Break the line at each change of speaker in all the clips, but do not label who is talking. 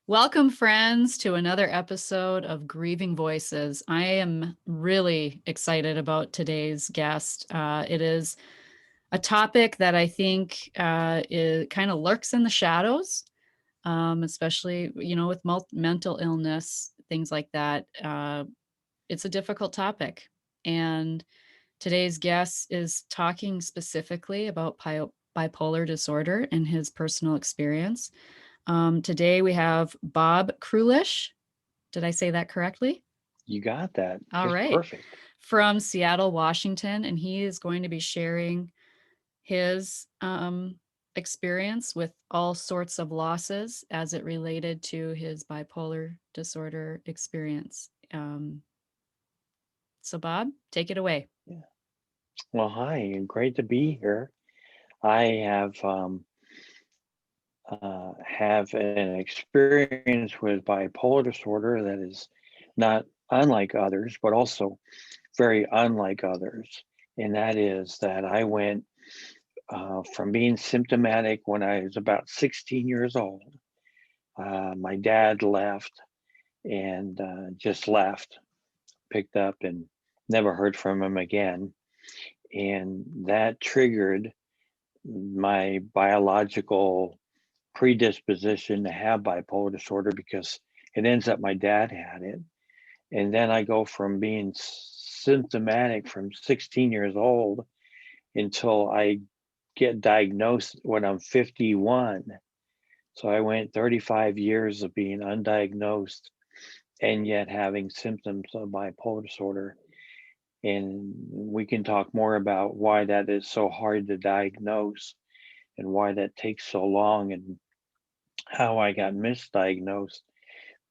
Welcome, friends, to another episode of Grieving Voices. I am really excited about today's guest. It is a topic that I think it kind of lurks in the shadows, especially with mental illness, things like that. It's a difficult topic, and today's guest is talking specifically about bipolar disorder and his personal experience. Today we have Bob Krulish. Did I say that correctly?
You got that.
All
Just
right.
perfect.
From Seattle, Washington. And he is going to be sharing his experience with all sorts of losses as it related to his bipolar disorder experience. So, Bob, take it away.
Yeah. Well, hi, great to be here. I have an experience with bipolar disorder that is not unlike others, but also very unlike others. And that is that I went from being symptomatic when I was about 16 years old. My dad left and just left, picked up, and never heard from him again. And that triggered my biological predisposition to have bipolar disorder because it ends up my dad had it. And then I go from being symptomatic from 16 years old until I get diagnosed when I'm 51. So I went 35 years of being undiagnosed and yet having symptoms of bipolar disorder. And we can talk more about why that is so hard to diagnose and why that takes so long and how I got misdiagnosed.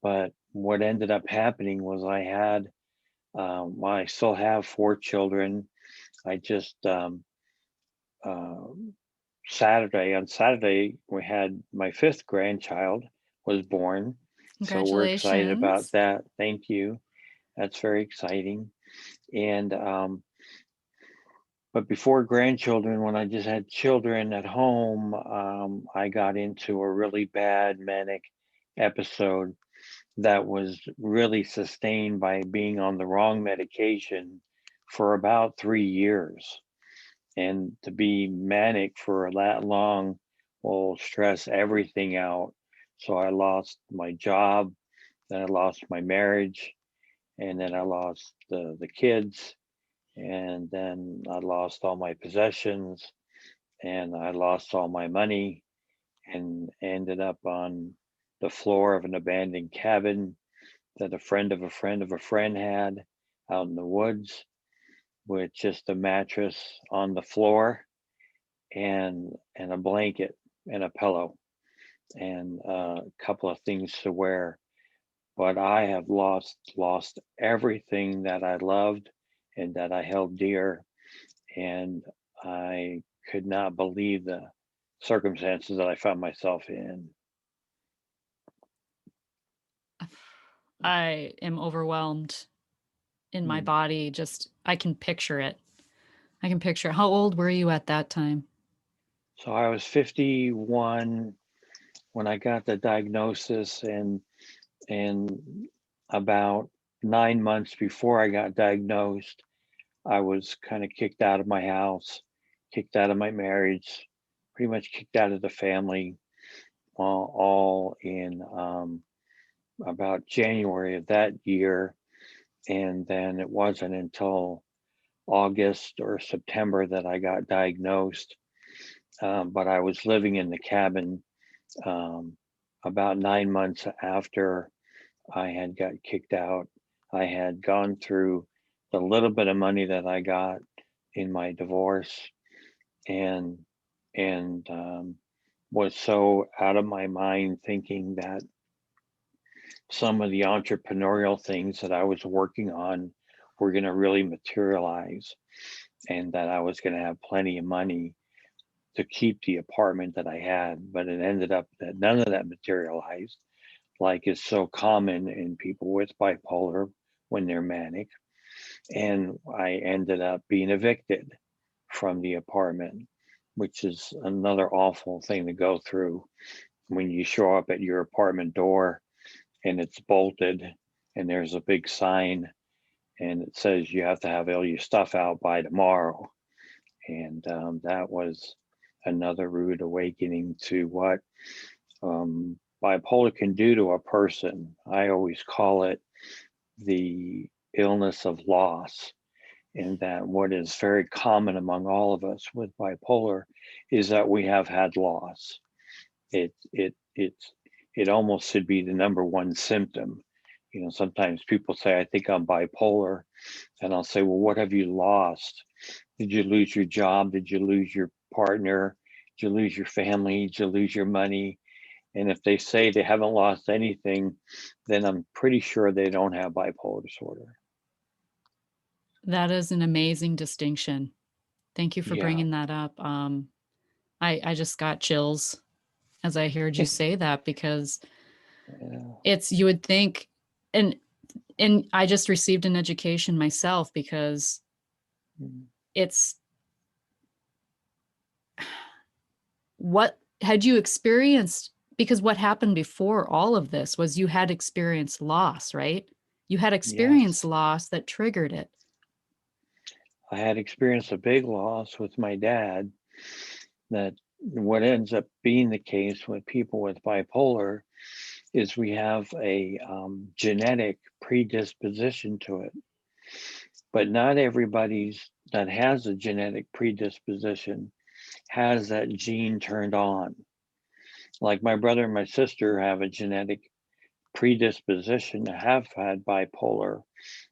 But what ended up happening was well, I still have four children. I just, uh, on Saturday, we had my fifth grandchild was born. So we're excited about
Congratulations.
that. Thank you. That's very exciting. And, but before grandchildren, when I just had children at home, I got into a really bad manic episode that was really sustained by being on the wrong medication for about 3 years. And to be manic for that long will stress everything out. So I lost my job, then I lost my marriage, and then I lost the kids, and then I lost all my possessions, and I lost all my money, and ended up on the floor of an abandoned cabin that a friend of a friend of a friend had out in the woods with just a mattress on the floor and a blanket and a pillow and a couple of things to wear. But I have lost everything that I loved and that I held dear, and I could not believe the circumstances that I found myself in.
I am overwhelmed in my
Hmm.
body. Just, I can picture it. I can picture it. How old were you at that time?
So I was 51 when I got the diagnosis, and about 9 months before I got diagnosed, I was kind of kicked out of my house, kicked out of my marriage, pretty much kicked out of the family, all in about January of that year. And then it wasn't until August or September that I got diagnosed. But I was living in the cabin um, about 9 months after I had got kicked out. I had gone through the little bit of money that I got in my divorce and and was so out of my mind thinking that some of the entrepreneurial things that I was working on were going to really materialize and that I was going to have plenty of money to keep the apartment that I had. But it ended up that none of that materialized, like is so common in people with bipolar when they're manic. And I ended up being evicted from the apartment, which is another awful thing to go through when you show up at your apartment door and it's bolted, and there's a big sign, and it says you have to have all your stuff out by tomorrow. And that was another rude awakening to what bipolar can do to a person. I always call it the illness of loss. And that what is very common among all of us with bipolar is that we have had loss. It almost should be the number one symptom. Sometimes people say, I think I'm bipolar. And I'll say, well, what have you lost? Did you lose your job? Did you lose your partner? Did you lose your family? Did you lose your money? And if they say they haven't lost anything, then I'm pretty sure they don't have bipolar disorder.
That is an amazing distinction. Thank you for
Yeah.
bringing that up. I just got chills as I heard you say that, because
Yeah.
you would think, and I just received an education myself, because
Mm.
it's what had you experienced, because what happened before all of this was you had experienced loss, right? You had experienced
Yes.
loss that triggered it.
I had experienced a big loss with my dad. That what ends up being the case with people with bipolar is we have a genetic predisposition to it, but not everybody's that has a genetic predisposition has that gene turned on. Like my brother and my sister have a genetic predisposition to have had bipolar,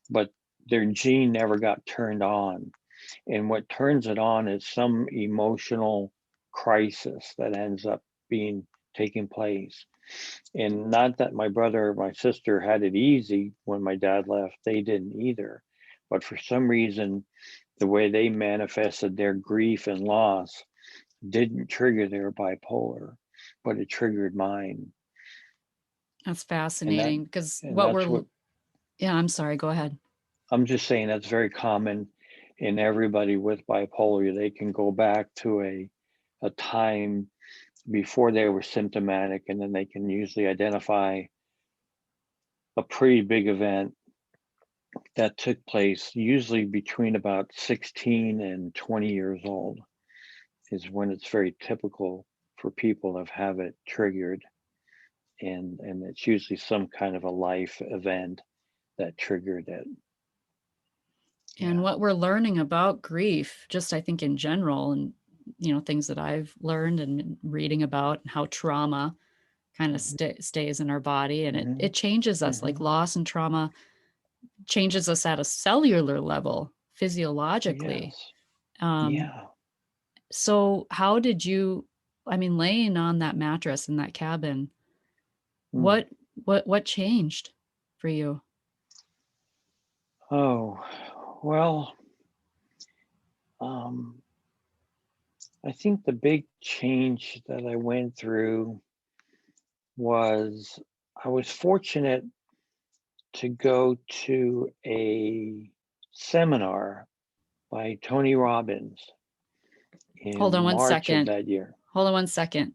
but their gene never got turned on. And what turns it on is some emotional crisis that ends up being taking place. And not that my brother or my sister had it easy when my dad left, they didn't either. But for some reason, the way they manifested their grief and loss didn't trigger their bipolar, but it triggered mine.
That's
And that
fascinating, because
and
what
that's
we're
what
yeah, I'm sorry, go ahead.
I'm just saying, that's very common in everybody with bipolar. They can go back to a time before they were symptomatic, and then they can usually identify a pretty big event that took place usually between about 16 and 20 years old is when it's very typical for people to have it triggered. And it's usually some kind of a life event that triggered it.
And
Yeah.
what we're learning about grief, just I think in general, and things that I've learned and been reading about, how trauma kind of
Hmm.
stays in our body, and it
Hmm.
it changes us. Like
Hmm.
loss and trauma changes us at a cellular level, physiologically.
Yes.
Um,
Yeah.
so how did you, I mean, laying on that mattress in that cabin,
Mm.
what what changed for you?
Oh, well, um, I think the big change that I went through was I was fortunate to go to a seminar by Tony Robbins
Hold on
in
one
March of
second.
that year.
Hold on one second.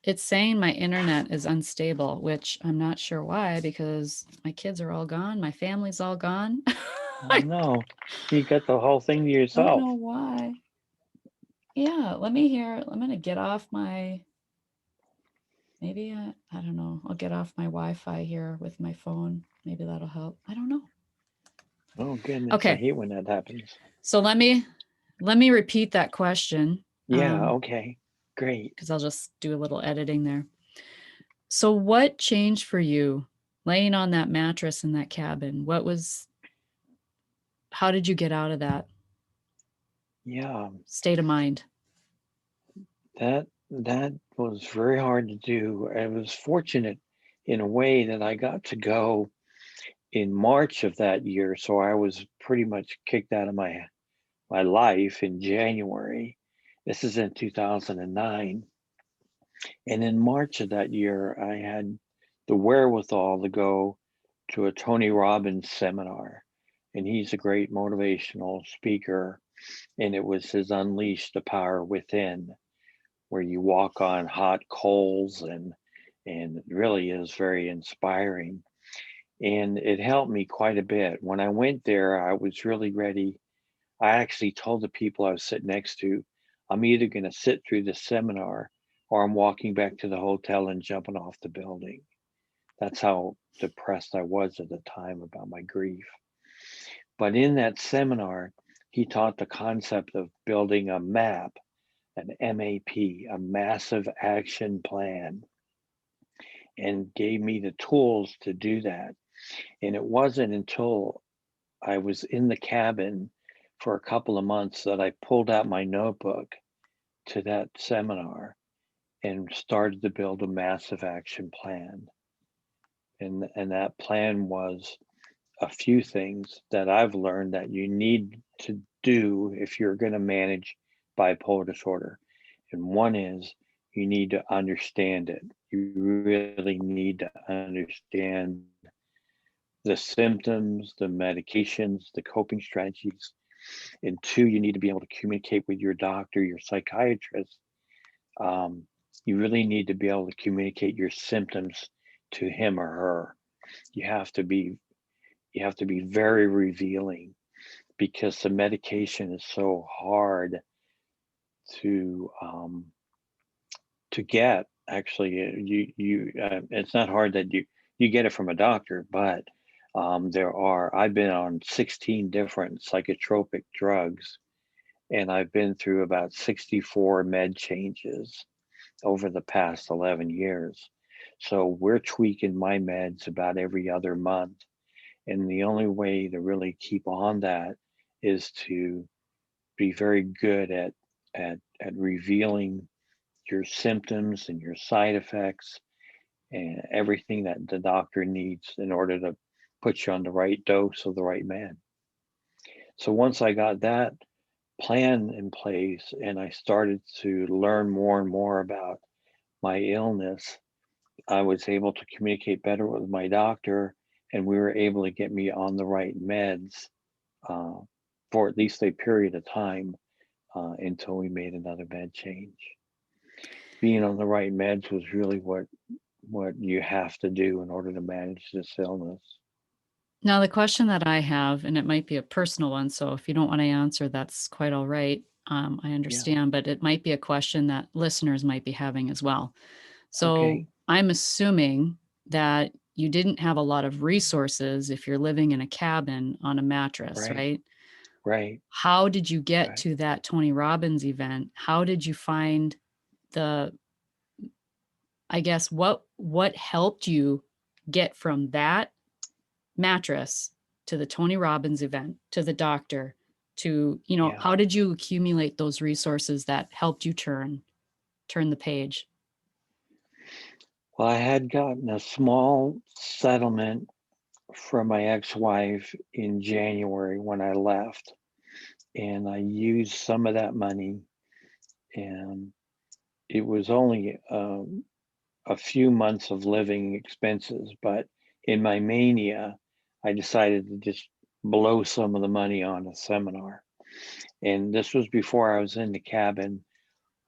It's saying my internet is unstable, which I'm not sure why, because my kids are all gone. My family's all gone.
Oh
I
no, you got the whole thing to
don't
yourself.
know why. Yeah, let me hear. I'm going to get off my, maybe, I don't know. I'll get off my Wi-Fi here with my phone. Maybe that'll help. I don't know.
Oh goodness, I
Okay.
hate when that happens.
So let me repeat that question.
Yeah, okay, great.
Because I'll just do a little editing there. So what changed for you laying on that mattress in that cabin? How did you get out of that
Yeah,
state of mind?
that was very hard to do. I was fortunate in a way that I got to go in March of that year, so I was pretty much kicked out of my life in January. This is in 2009. And in March of that year, I had the wherewithal to go to a Tony Robbins seminar. And he's a great motivational speaker. And it was his Unleash the Power Within, where you walk on hot coals and and it really is very inspiring. And it helped me quite a bit. When I went there, I was really ready. I actually told the people I was sitting next to, I'm either going to sit through the seminar or I'm walking back to the hotel and jumping off the building. That's how depressed I was at the time about my grief. But in that seminar, he taught the concept of building a MAP, an MAP, a massive action plan, and gave me the tools to do that. And it wasn't until I was in the cabin for a couple of months that I pulled out my notebook to that seminar and started to build a massive action plan. And that plan was a few things that I've learned that you need to do if you're going to manage bipolar disorder. And one is you need to understand it. You really need to understand the symptoms, the medications, the coping strategies. And two, you need to be able to communicate with your doctor, your psychiatrist. Um, you really need to be able to communicate your symptoms to him or her. You have to be you have to be very revealing because the medication is so hard to um, to get. Actually, it's not hard that you get it from a doctor, but there are. I've been on 16 different psychotropic drugs, and I've been through about 64 med changes over the past 11 years. So we're tweaking my meds about every other month. And the only way to really keep on that is to be very good at revealing your symptoms and your side effects and everything that the doctor needs in order to put you on the right dose of the right man. So once I got that plan in place and I started to learn more and more about my illness, I was able to communicate better with my doctor, and we were able to get me on the right meds uh, for at least a period of time until we made another med change. Being on the right meds was really what you have to do in order to manage this illness.
Now, the question that I have, and it might be a personal one, so if you don't want to answer, that's quite all right. I
Yeah.
understand, but it might be a question that listeners might be having as well. So
Okay.
I'm assuming that you didn't have a lot of resources if you're living in a cabin on a mattress,
Right.
right?
Right.
How did you get
Right.
to that Tony Robbins event? How did you find the, I guess, what helped you get from that mattress to the Tony Robbins event, to the doctor, to,
Yeah.
how did you accumulate those resources that helped you turn the page?
Well, I had gotten a small settlement from my ex-wife in January when I left, and I used some of that money, and it was only a few months of living expenses, but in my mania, I decided to just blow some of the money on a seminar. And this was before I was in the cabin.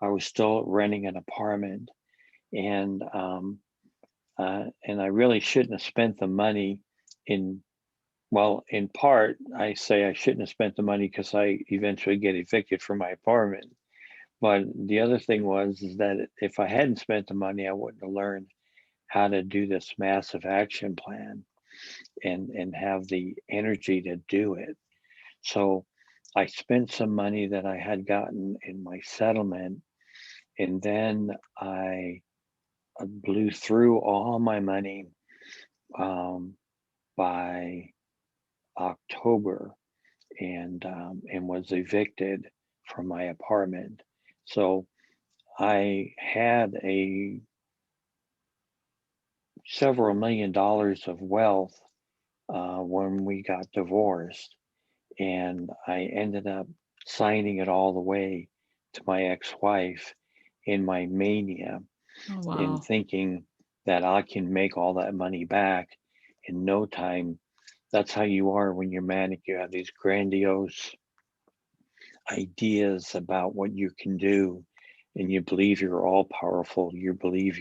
I was still renting an apartment, and and I really shouldn't have spent the money in. Well, in part, I say I shouldn't have spent the money because I eventually get evicted from my apartment. But the other thing was is that if I hadn't spent the money, I wouldn't have learned how to do this massive action plan and have the energy to do it. So I spent some money that I had gotten in my settlement, and then I blew through all my money um, by October and was evicted from my apartment. So I had a several $1 million of wealth when we got divorced, and I ended up signing it all the way to my ex-wife in my mania
Oh,
and
wow.
thinking that I can make all that money back in no time. That's how you are when you're manic. You have these grandiose ideas about what you can do, and you believe you're all powerful. You believe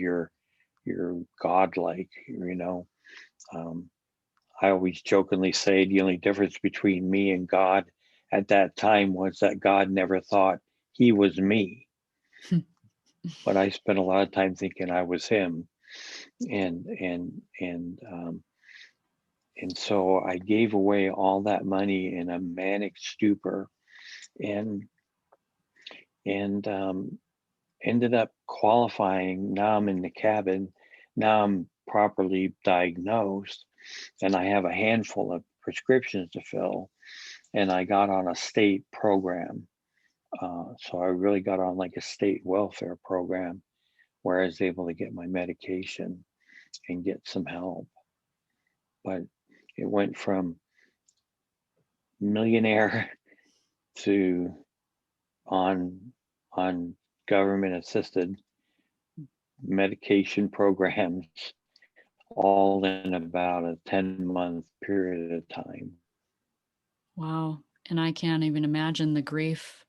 you're godlike, you know. Um, I always jokingly say the only difference between me and God at that time was that God never thought he was me, but I spent a lot of time thinking I was him. And and so I gave away all that money in a manic stupor, and and ended up qualifying. Now I'm in the cabin. Now I'm properly diagnosed, and I have a handful of prescriptions to fill. And I got on a state program. So I really got on like a state welfare program where I was able to get my medication and get some help. But it went from millionaire to on on government assisted medication programs all in about a 10-month period of time.
Wow. And I can't even imagine the grief,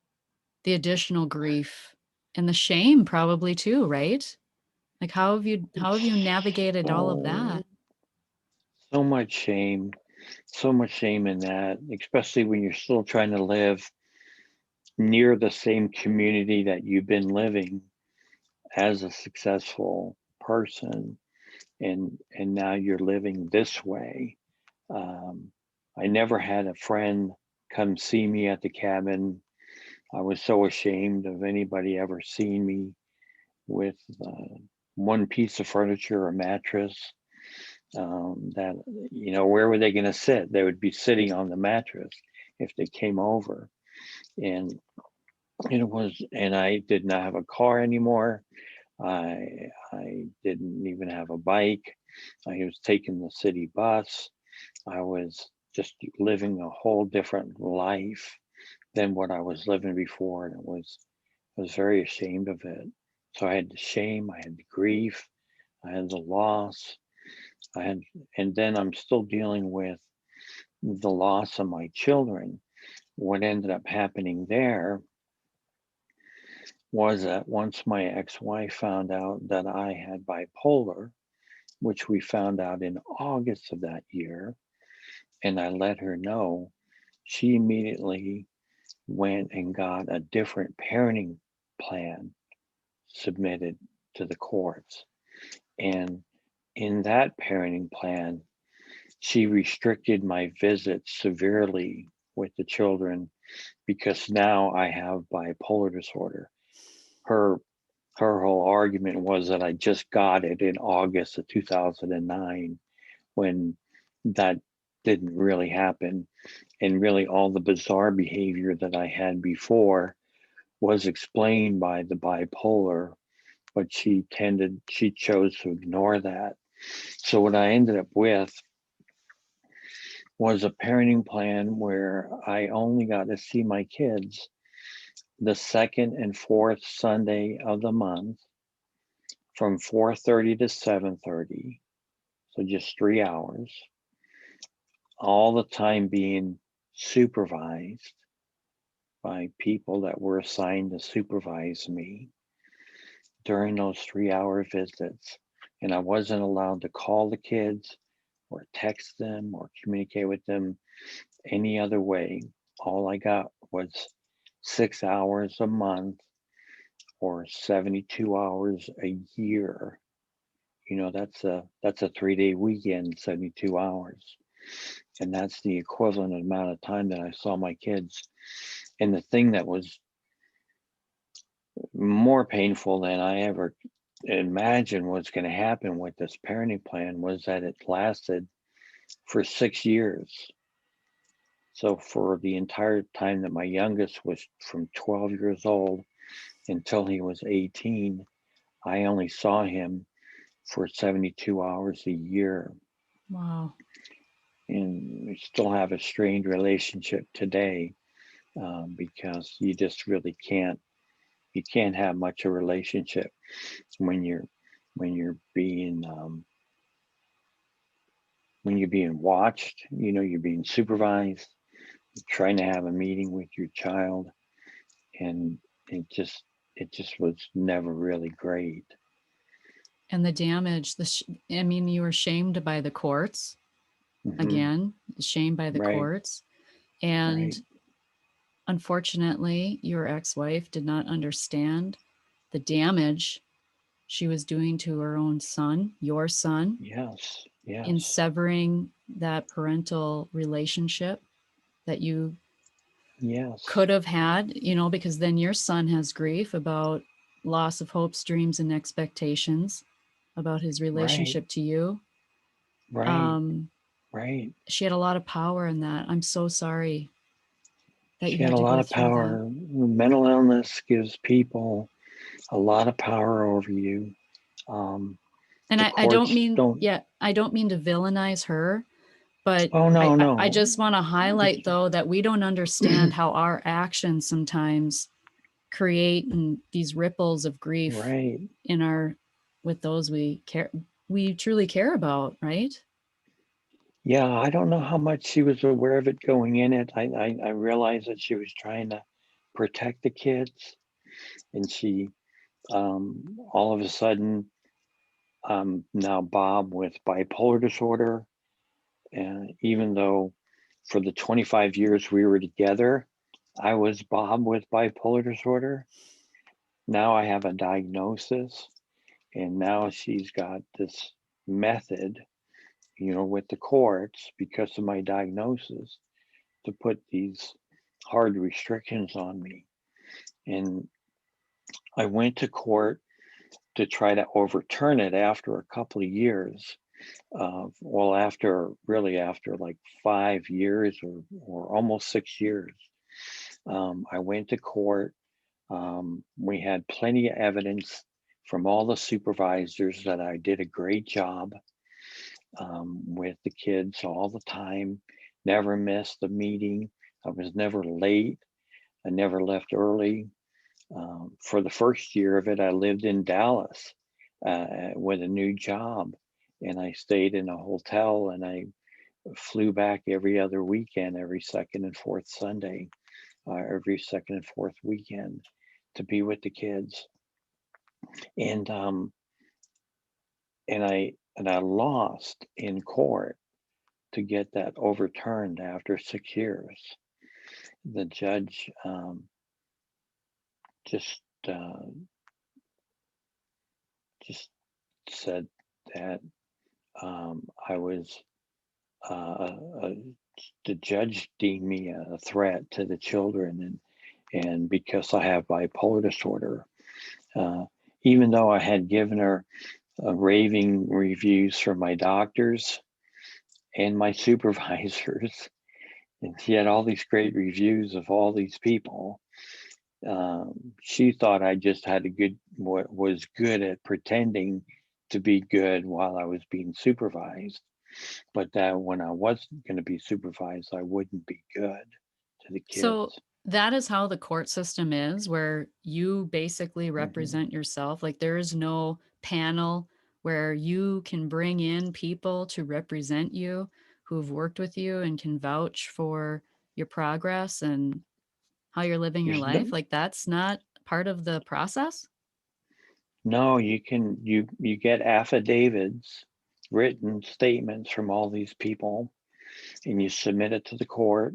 the additional grief and the shame probably too, right? Like how have you navigated all of
So
that?
much shame, so much shame in that, especially when you're still trying to live near the same community that you've been living as a successful person, and now you're living this way. um, I never had a friend come see me at the cabin. I was so ashamed of anybody ever seeing me with one piece of furniture or mattress. That, you know, where were they going to sit? They would be sitting on the mattress if they came over. And it was, and I did not have a car anymore. I didn't even have a bike. I was taking the city bus. I was just living a whole different life than what I was living before, and I was very ashamed of it. So I had the shame, I had the grief, I had the loss, I had, and then I'm still dealing with the loss of my children. What ended up happening there was that once my ex-wife found out that I had bipolar, which we found out in August of that year, and I let her know, she immediately went and got a different parenting plan submitted to the courts. And in that parenting plan, she restricted my visits severely with the children because now I have bipolar disorder. Her her whole argument was that I just got it in August of 2009, when that didn't really happen. And really all the bizarre behavior that I had before was explained by the bipolar, but she chose to ignore that. So what I ended up with was a parenting plan where I only got to see my kids the second and fourth Sunday of the month from 4:30 to 7:30. So just 3 hours, all the time being supervised by people that were assigned to supervise me during those 3 hour visits. And I wasn't allowed to call the kids or text them or communicate with them any other way. All I got was 6 hours a month or 72 hours a year. You know, that's a 3 day weekend, 72 hours. And that's the equivalent amount of time that I saw my kids. And the thing that was more painful than I ever imagined was going to happen with this parenting plan was that it lasted for 6 years. So for the entire time that my youngest was from 12 years old until he was 18, I only saw him for 72 hours a year.
Wow.
And we still have a strained relationship today, because you just really can't have much of a relationship when you're being when you're being watched. You know, you're being supervised, you're trying to have a meeting with your child, and it just was never really great.
And the damage, I mean, you were shamed by the courts,
Hmm.
again, shamed by the
Right,
courts. And
right.
unfortunately, your ex-wife did not understand the damage she was doing to her own son, your son,
Yes,
in
yes,
severing that parental relationship that you
yes.
could have had, because then your son has grief about loss of hopes, dreams, and expectations about his
Right,
relationship to you.
right,
Um,
right.
she had a lot of power in that. I'm so sorry that
She
you
had
had
a
to
lot
go
of
through that.
power. Mental illness gives people a lot of power over you. Um,
And
the
I don't
courts
mean,
don't.
yeah, I don't mean to villainize her, but
Oh no,
I
no.
just want to
It's
highlight, though, that we don't understand how our actions sometimes create these ripples of grief
right.
in our, with those we truly care about, right?
Yeah, I don't know how much she was aware of it going in it. I realized that she was trying to protect the kids, and she all of a sudden now Bob with bipolar disorder, and even though for the 25 years we were together, I was Bob with bipolar disorder. Now I have a diagnosis, and now she's got this method, with the courts because of my diagnosis to put these hard restrictions on me. And I went to court to try to overturn it after a couple of years. Well, after like 5 years or almost 6 years, I went to court. We had plenty of evidence from all the supervisors that I did a great job with the kids all the time, never missed a meeting. I was never late. I never left early. For the first year of it, I lived in Dallas with a new job, and I stayed in a hotel, and I flew back every other weekend, every second and fourth Sunday, every second and fourth weekend to be with the kids. And I lost in court to get that overturned after 6 years. The judge just uh, just said that I was uh, the judge deemed me a threat to the children, and because I have bipolar disorder, uh, even though I had given her raving reviews from my doctors and my supervisors, and she had all these great reviews of all these people. She thought I just had a good, was good at pretending to be good while I was being supervised, but that when I wasn't going to be supervised, I wouldn't be good to the
So
kids.
that is how the court system is, where you basically
Hmm.
represent yourself. Like there is no panel where you can bring in people to represent you who've worked with you and can vouch for your progress and how you're living your
There's no,
life. Like that's not part of the process.
no, you get affidavits, written statements from all these people, and you submit it to the court.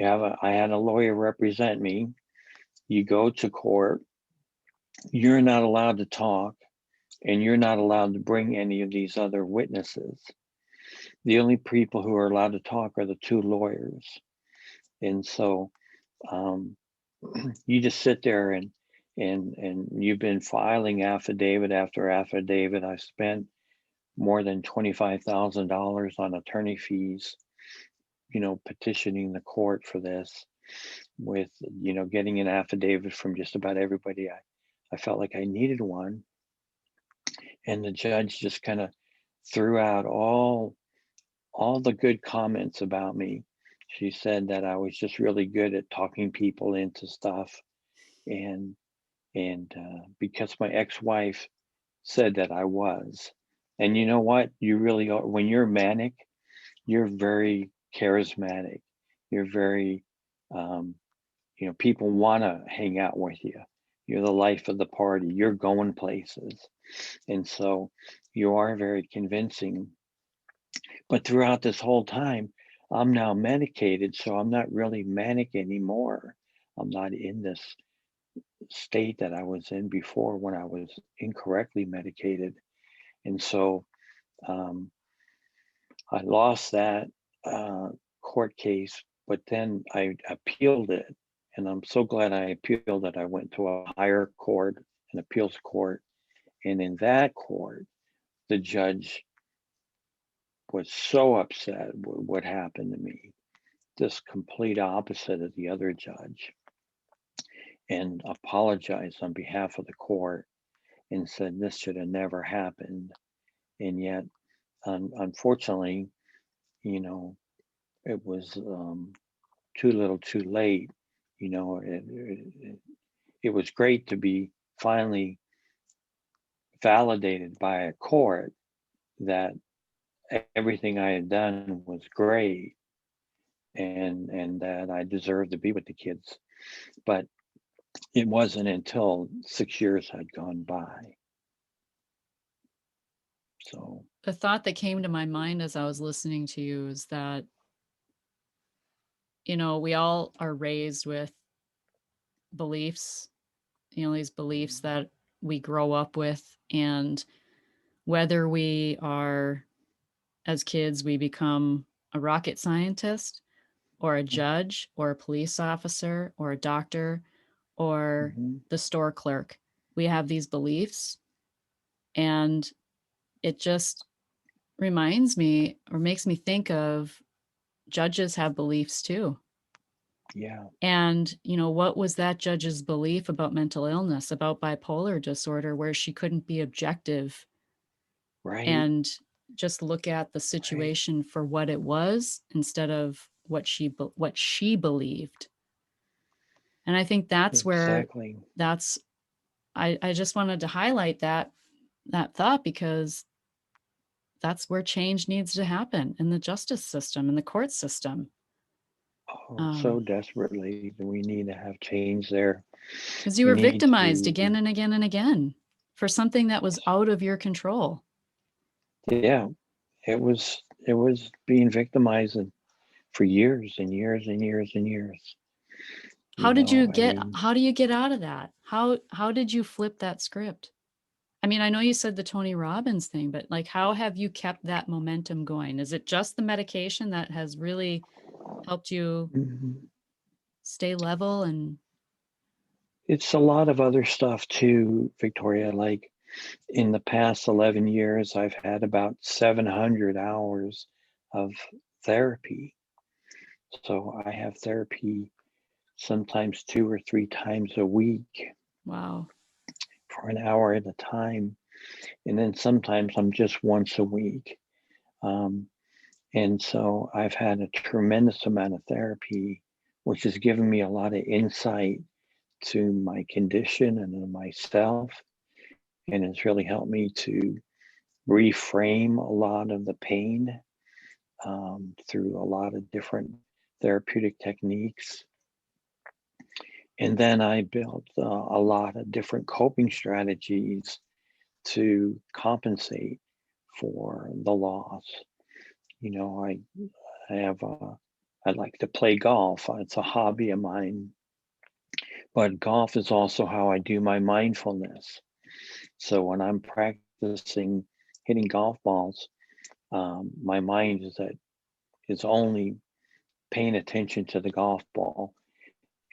I had a lawyer represent me. You go to court, you're not allowed to talk, and you're not allowed to bring any of these other witnesses. The only people who are allowed to talk are the two lawyers. And so um, you just sit there and you've been filing affidavit after affidavit. I've spent more than $25,000 on attorney fees, petitioning the court for this, with getting an affidavit from just about everybody. I felt like I needed one, and the judge just kind of threw out all the good comments about me. She said that I was just really good at talking people into stuff, and because my ex-wife said that I was. And you know what? You really are. When you're manic, you're very charismatic. You're very, people want to hang out with you. You're the life of the party. You're going places. And so you are very convincing. But throughout this whole time, I'm now medicated, so I'm not really manic anymore. I'm not in this state that I was in before when I was incorrectly medicated. And so um, I lost that uh, court case, but then I appealed it. And I'm so glad I appealed it. I went to a higher court, an appeals court. And in that court, the judge was so upset with what happened to me, just complete opposite of the other judge, and apologized on behalf of the court and said this should have never happened. And yet, unfortunately, you know, it was too little too late. It was great to be finally validated by a court that everything I had done was great, and that I deserved to be with the kids. But it wasn't until 6 years had gone by. So,
The thought that came to my mind as I was listening to you is that, we all are raised with beliefs, these beliefs that we grow up with. And whether we are, as kids, we become a rocket scientist or a judge or a police officer or a doctor or
mhm,
the store clerk, we have these beliefs. And it just reminds me or makes me think of judges have beliefs too.
yeah,
And, what was that judge's belief about mental illness, about bipolar disorder, where she couldn't be objective
right,
and just look at the
right,
situation for what it was instead of what she believed. And I think that's where
exactly.
that's I just wanted to highlight that thought, because that's where change needs to happen in the justice system, in the court system.
Oh, so
Um,
desperately do we need to have change there.
because you
We
were
need
victimized
to,
again and again and again for something that was out of your control.
yeah, it was being victimized for years and years and years and years. I mean,
How do you get out of that? How did you flip that script? I mean, I know you said the Tony Robbins thing, but like, how have you kept that momentum going? Is it just the medication that has really helped you
mhm.
stay level? And
It's a lot of other stuff too, Victoria. Like in the past 11 years, I've had about 700 hours of therapy. So I have therapy sometimes 2 or 3 times a week
wow.
for an hour at a time. And then sometimes I'm just once a week. Um, and so I've had a tremendous amount of therapy, which has given me a lot of insight to my condition and to myself. And it's really helped me to reframe a lot of the pain through a lot of different therapeutic techniques. And then I built a lot of different coping strategies to compensate for the loss. You know, I have I like to play golf. It's a hobby of mine, but golf is also how I do my mindfulness. So when I'm practicing hitting golf balls, my mind is only paying attention to the golf ball.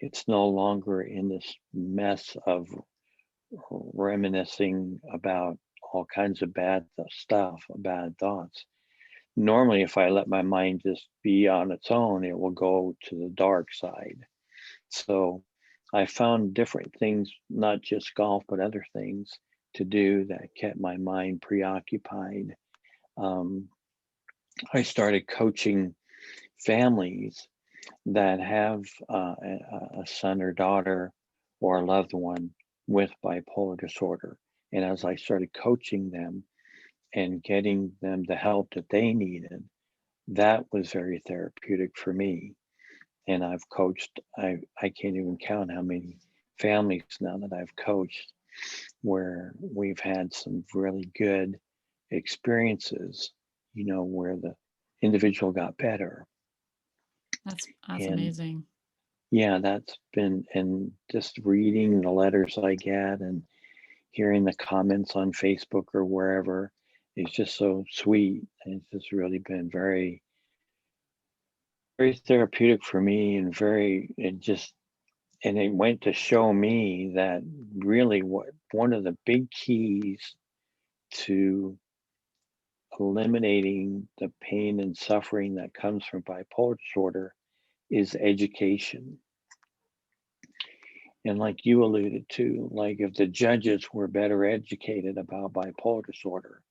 It's no longer in this mess of reminiscing about all kinds of bad stuff, bad thoughts. Normally, if I let my mind just be on its own, it will go to the dark side. So I found different things, not just golf, but other things to do that kept my mind preoccupied. Um, I started coaching families that have a son or daughter or a loved one with bipolar disorder. And as I started coaching them and getting them the help that they needed, that was very therapeutic for me. And I've coached, I can't even count how many families now that I've coached where we've had some really good experiences, where the individual got better.
That's
And
amazing.
yeah, that's been, and just reading the letters I get and hearing the comments on Facebook or wherever is just so sweet. And it's just really been very, very therapeutic for me, and it went to show me that really what one of the big keys to eliminating the pain and suffering that comes from bipolar disorder is education. And like you alluded to, like if the judges were better educated about bipolar disorder,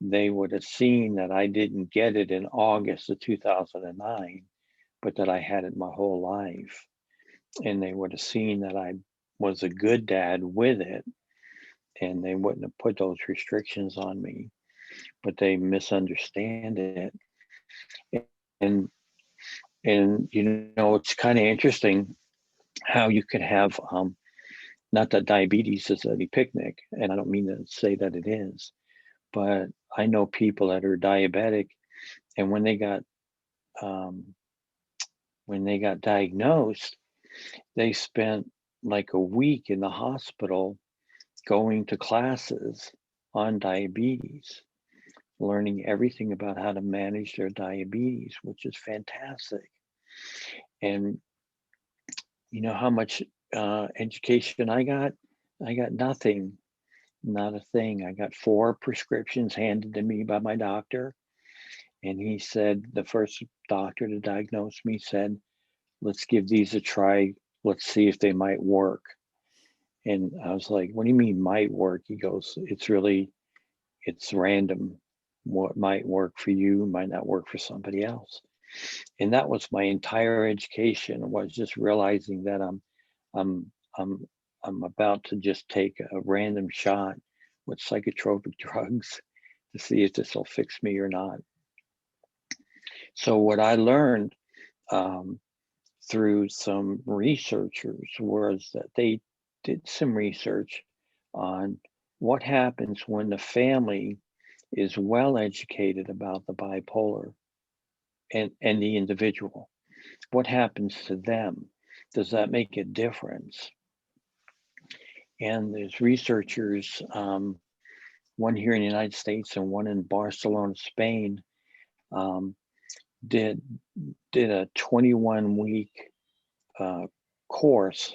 they would have seen that I didn't get it in August of 2009, but that I had it my whole life. And they would have seen that I was a good dad with it, and they wouldn't have put those restrictions on me, but they misunderstand it. And it's kind of interesting how you could have not that diabetes is any picnic, and I don't mean to say that it is, but I know people that are diabetic, and um, when they got diagnosed, they spent like a week in the hospital going to classes on diabetes, learning everything about how to manage their diabetes, which is fantastic. And you know how much education I got? I got nothing, not a thing. I got 4 prescriptions handed to me by my doctor. And he said, the first doctor to diagnose me said, let's give these a try. Let's see if they might work. And I was like, what do you mean might work? He goes, it's random. What might work for you might not work for somebody else. And that was my entire education, was just realizing that I'm I'm I'm about to just take a random shot with psychotropic drugs to see if this will fix me or not. So what I learned um, through some researchers was that they did some research on what happens when the family is well educated about the bipolar and the individual. What happens to them? Does that make a difference? And there's researchers, one here in the United States and one in Barcelona, Spain, um, did did a 21-week uh, course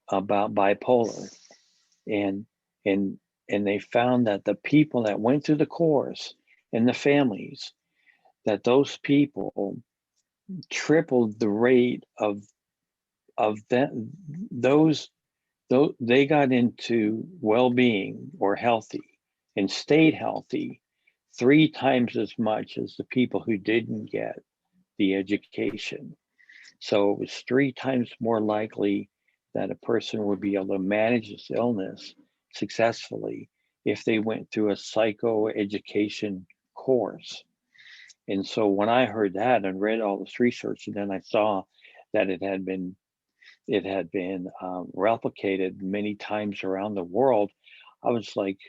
about bipolar, and and and they found that the people that went through the course and the families, that those people tripled the rate of those they got into well-being or healthy and stayed healthy 3 times as much as the people who didn't get the education. So it was 3 times more likely that a person would be able to manage this illness successfully if they went through a psychoeducation course. And so when I heard that and read all this research, and then I saw that it had been replicated many times around the world, I was like,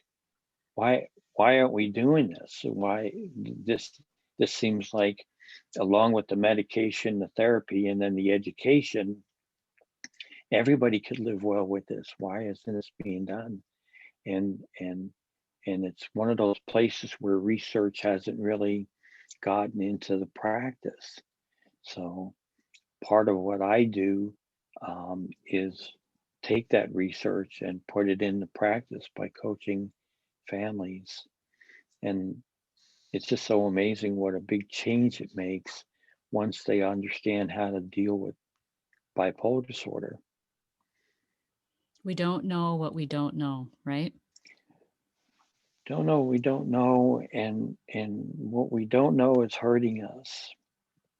why aren't we doing this? Why this this seems like, along with the medication, the therapy, and then the education, everybody could live well with this. Why isn't this being done? And and and it's one of those places where research hasn't really gotten into the practice. So part of what I do is take that research and put it into practice by coaching families. And it's just so amazing what a big change it makes once they understand how to deal with bipolar disorder.
We don't know what we don't know, right?
Don't know, we don't know, and what we don't know is hurting us.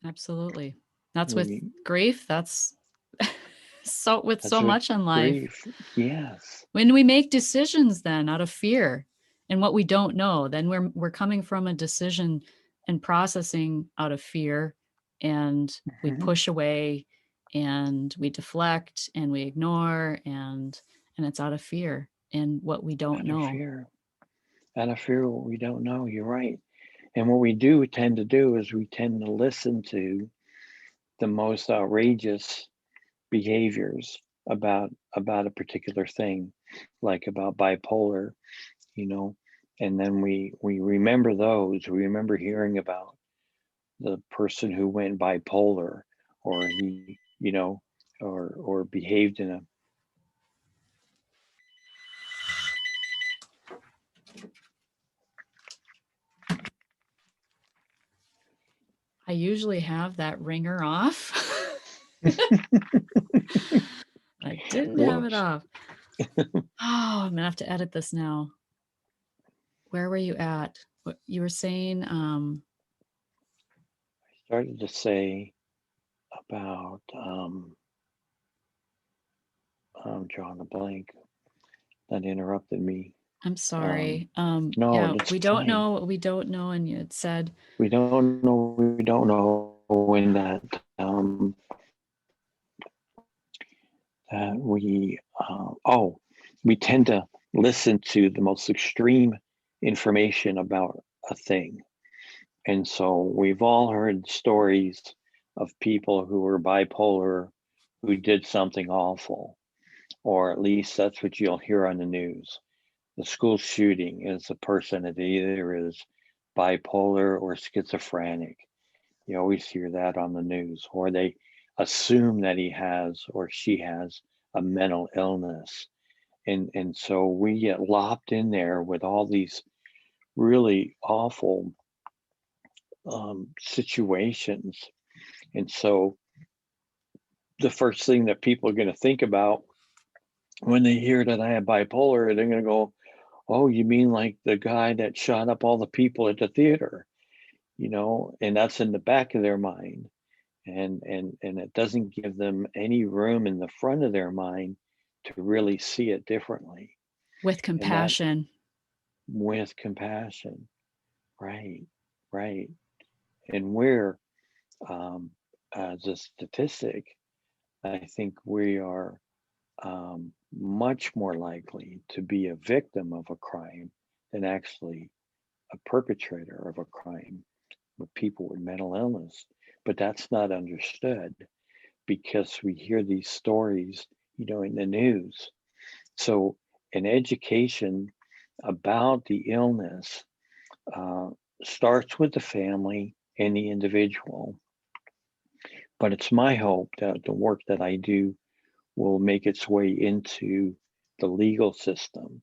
Absolutely. That's with
We
grief. That's so with
That's
so
with
much in life.
grief. Yes.
When we make decisions then out of fear and what we don't know, then we're coming from a decision and processing out of fear, and we
Mhm.
push away and we deflect and we ignore, and it's out of fear and what we don't
Out of
know.
fear. Out of fear what we don't know. You're right. And what we do tend to do is we tend to listen to the most outrageous behaviors about a particular thing, like about bipolar, you know, and then we remember those. We remember hearing about the person who went bipolar, or he, or behaved in a.
I usually have that ringer off. I didn't have it
Whoops.
off. Oh, I'm gonna have to edit this now. Where were you at? What you were saying?
Started to say about I'm drawing a blank. That interrupted me.
I'm sorry.
No,
Yeah,
that's
we don't
fine.
know what we don't know, and you had said
We don't know. We don't know when that we tend to listen to the most extreme information about a thing. And so we've all heard stories of people who were bipolar who did something awful, or at least that's what you'll hear on the news. The school shooting is a person that either is bipolar or schizophrenic. You always hear that on the news, or they assume that he has or she has a mental illness. And so we get lopped in there with all these really awful situations. And so the first thing that people are going to think about when they hear that I have bipolar, they're going to go, "Oh, you mean like the guy that shot up all the people at the theater?" And that's in the back of their mind. And it doesn't give them any room in the front of their mind to really see it differently.
with
And that,
compassion.
with compassion. Right, right. And we're, as a statistic, I think we are much more likely to be a victim of a crime than actually a perpetrator of a crime with people with mental illness. But that's not understood because we hear these stories, in the news. So, an education about the illness uh, starts with the family and the individual. But it's my hope that the work that I do will make its way into the legal system,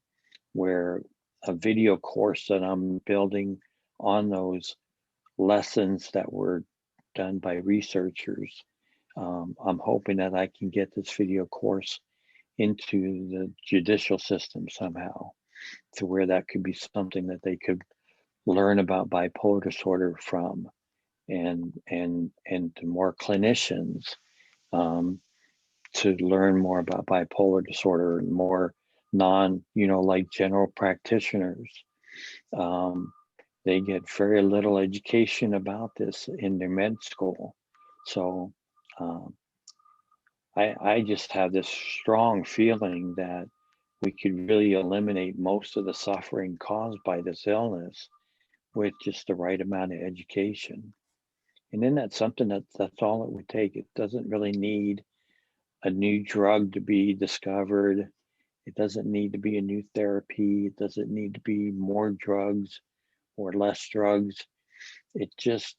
where a video course that I'm building on those lessons that were done by researchers. I'm hoping that I can get this video course into the judicial system somehow, to where that could be something that they could learn about bipolar disorder from, and to more clinicians, um, to learn more about bipolar disorder, and more like general practitioners. Um, they get very little education about this in their med school. So um, I just have this strong feeling that we could really eliminate most of the suffering caused by this illness with just the right amount of education. And then that's something that's all it would take. It doesn't really need a new drug to be discovered. It doesn't need to be a new therapy. It doesn't need to be more drugs or less drugs. It just,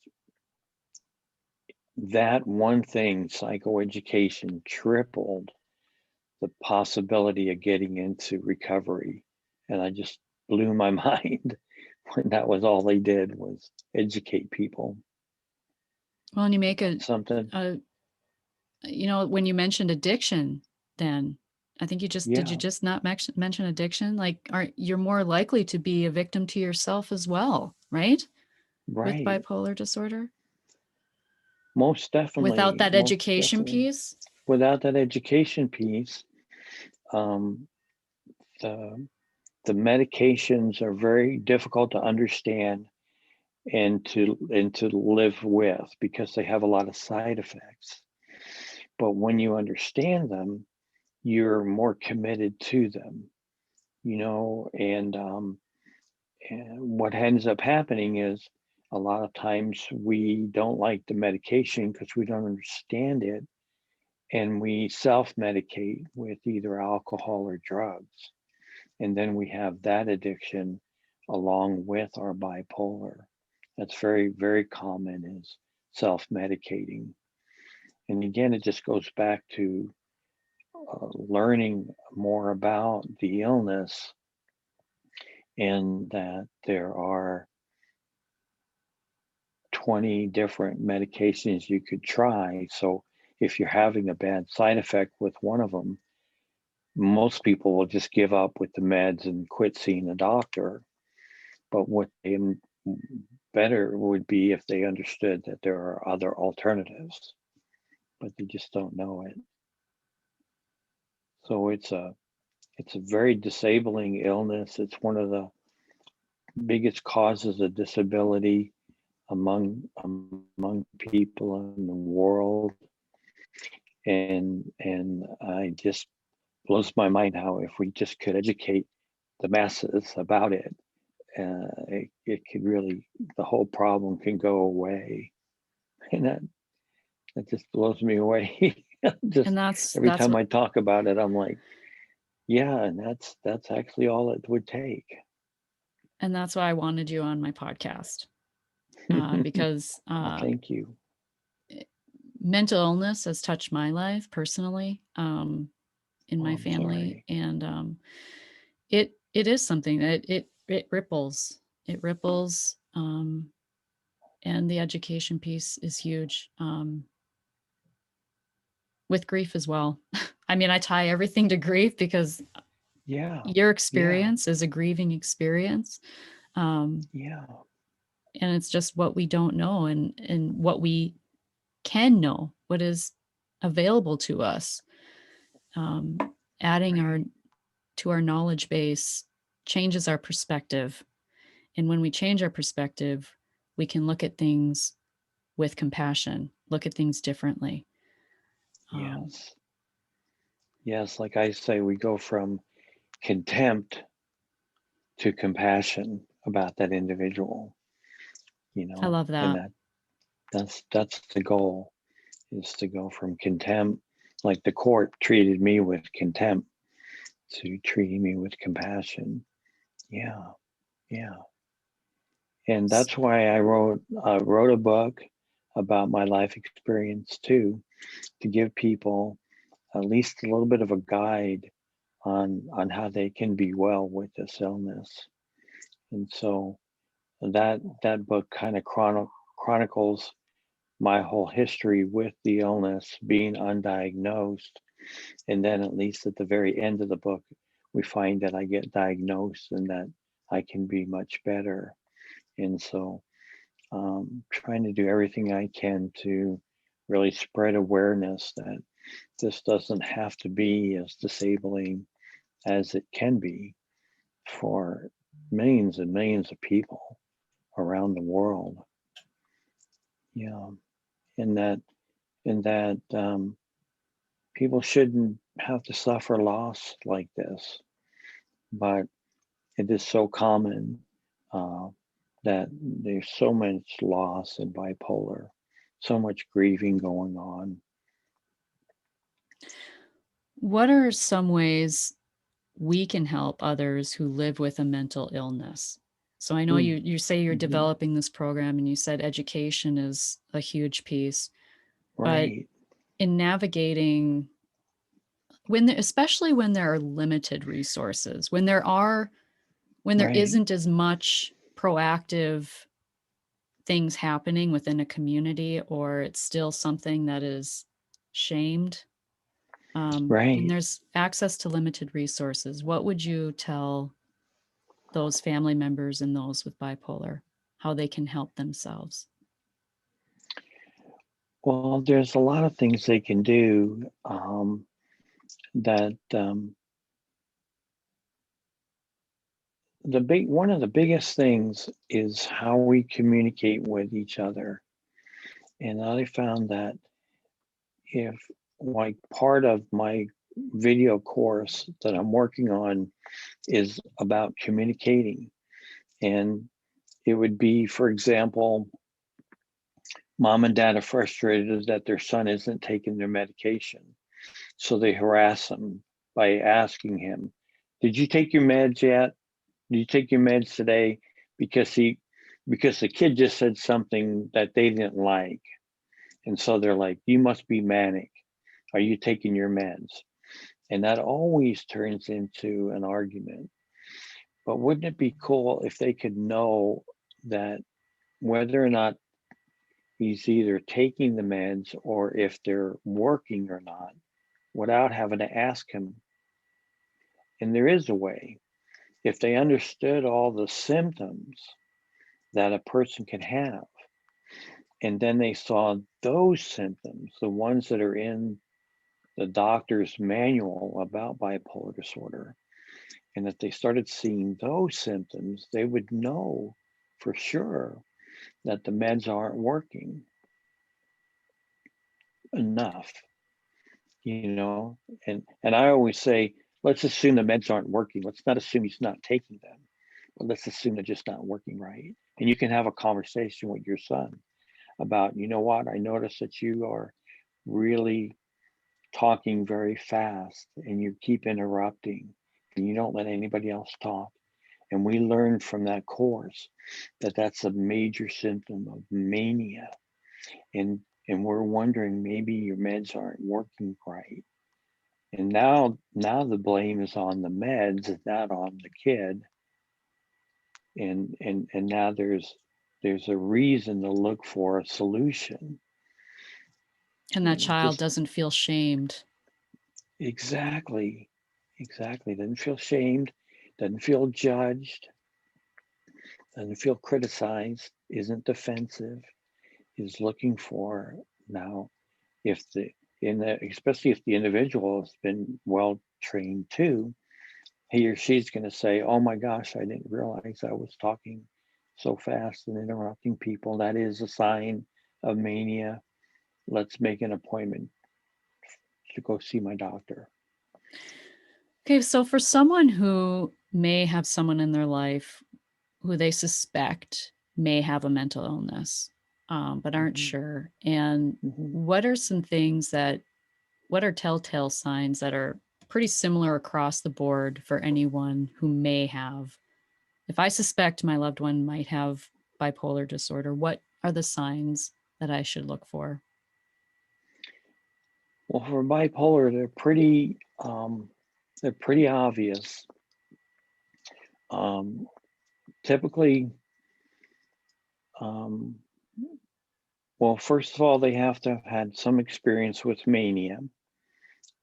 that one thing, psychoeducation, tripled the possibility of getting into recovery. And I just blew my mind when that was all they did was educate people.
Well, and you make
Something,
a when you mentioned addiction, then I think did you
yeah,
just not mention addiction? Like, you're more likely to be a victim to yourself as well, right? With
right.
bipolar disorder,
Most
without
definitely,
that
most
education
definitely.
piece.
Without that education piece, um, the the medications are very difficult to understand and to live with because they have a lot of side effects. But when you understand them, you're more committed to them, and what ends up happening is a lot of times we don't like the medication because we don't understand it, and we self-medicate with either alcohol or drugs. And then we have that addiction along with our bipolar. That's very, very common, is self-medicating. And again, it just goes back to learning more about the illness, and that there are 20 different medications you could try. So if you're having a bad side effect with one of them, most people will just give up with the meds and quit seeing a doctor. But what they better would be if they understood that there are other alternatives, but they just don't know it. So it's a very disabling illness. It's one of the biggest causes of disability among people in the world, and I just blows my mind how if we just could educate the masses about it, it could really, the whole problem can go away, and that just blows me away. Just
And that's
every
that's
time
what
I talk about it, I'm like, yeah, and that's actually all it would take.
and that's why I wanted you on my podcast, because
Well, thank you.
mental illness has touched my life personally, in
Oh,
my
I'm
family,
sorry.
and it is something that it ripples. It ripples, and the education piece is huge, with grief as well. I mean, I tie everything to grief because
Yeah,
your
yeah,
experience is a grieving experience, um,
yeah,
and it's just what we don't know, and what we can know, what is available to us. Um, adding our
right.
to our knowledge base changes our perspective. And when we change our perspective, we can look at things with compassion, look at things differently. Um,
Yes, yes. Like I say, we go from contempt to compassion about that individual,
I love
and
that.
that's the goal, is to go from contempt, like the court treated me with contempt, to treating me with compassion. Yeah, yeah. And that's why I wrote a book about my life experience too, to give people at least a little bit of a guide on how they can be well with this illness. And so that book kind of chronicles my whole history with the illness, being undiagnosed, and then at least at the very end of the book, we find that I get diagnosed and that I can be much better. And so, trying to do everything I can to really spread awareness that this doesn't have to be as disabling as it can be for millions and millions of people around the world. Yeah, and that people shouldn't have to suffer loss like this, but it is so common, uh, that there's so much loss in bipolar, so much grieving going on.
What are some ways we can help others who live with a mental illness? So I know
Mm,
you say you're
hmm.
developing this program, and you said education is a huge piece, but
Right,
in navigating especially when there are limited resources, when there
right,
isn't as much proactive things happening within a community, or it's still something that is shamed, and
right.
there's access to limited resources, what would you tell those family members and those with bipolar how they can help themselves?
Well, there's a lot of things they can do, that the big one of the biggest things is how we communicate with each other. And I found that if like part of my video course that I'm working on is about communicating. And it would be, for example, mom and dad are frustrated that their son isn't taking their medication. So they harass him by asking him, "Did you take your meds yet? Did you take your meds today?" Because the kid just said something that they didn't like. And so they're like, "You must be manic. Are you taking your meds?" And that always turns into an argument. But wouldn't it be cool if they could know that whether or not he's either taking the meds or if they're working or not without having to ask him? And there is a way. If they understood all the symptoms that a person can have, and then they saw those symptoms, the ones that are in the doctor's manual about bipolar disorder, and if they started seeing those symptoms, they would know for sure that the meds aren't working enough, you know. And I always say, let's assume the meds aren't working. Let's not assume he's not taking them, but let's assume they're just not working right. And you can have a conversation with your son about, you know what, I noticed that you are really talking very fast and you keep interrupting and you don't let anybody else talk. And we learned from that course that that's a major symptom of mania. And we're wondering maybe your meds aren't working right. And now the blame is on the meds, not on the kid. And now there's a reason to look for a solution.
And that
And
child
just
doesn't feel shamed.
exactly, exactly. Doesn't feel shamed, doesn't feel judged, doesn't feel criticized, isn't defensive, is looking for now if the in the especially if the individual has been well trained too, he or she's going to say, "Oh my gosh, I didn't realize I was talking so fast and interrupting people. That is a sign of mania. Let's make an appointment to go see my doctor."
Okay, so for someone who may have someone in their life who they suspect may have a mental illness, but aren't
Mhm,
sure, and
mhm.
what are some things that, what are telltale signs that are pretty similar across the board for anyone who may have? If I suspect my loved one might have bipolar disorder, what are the signs that I should look for?
Well, for bipolar, they're pretty obvious. Um, typically, um, well, first of all, they have to have had some experience with mania,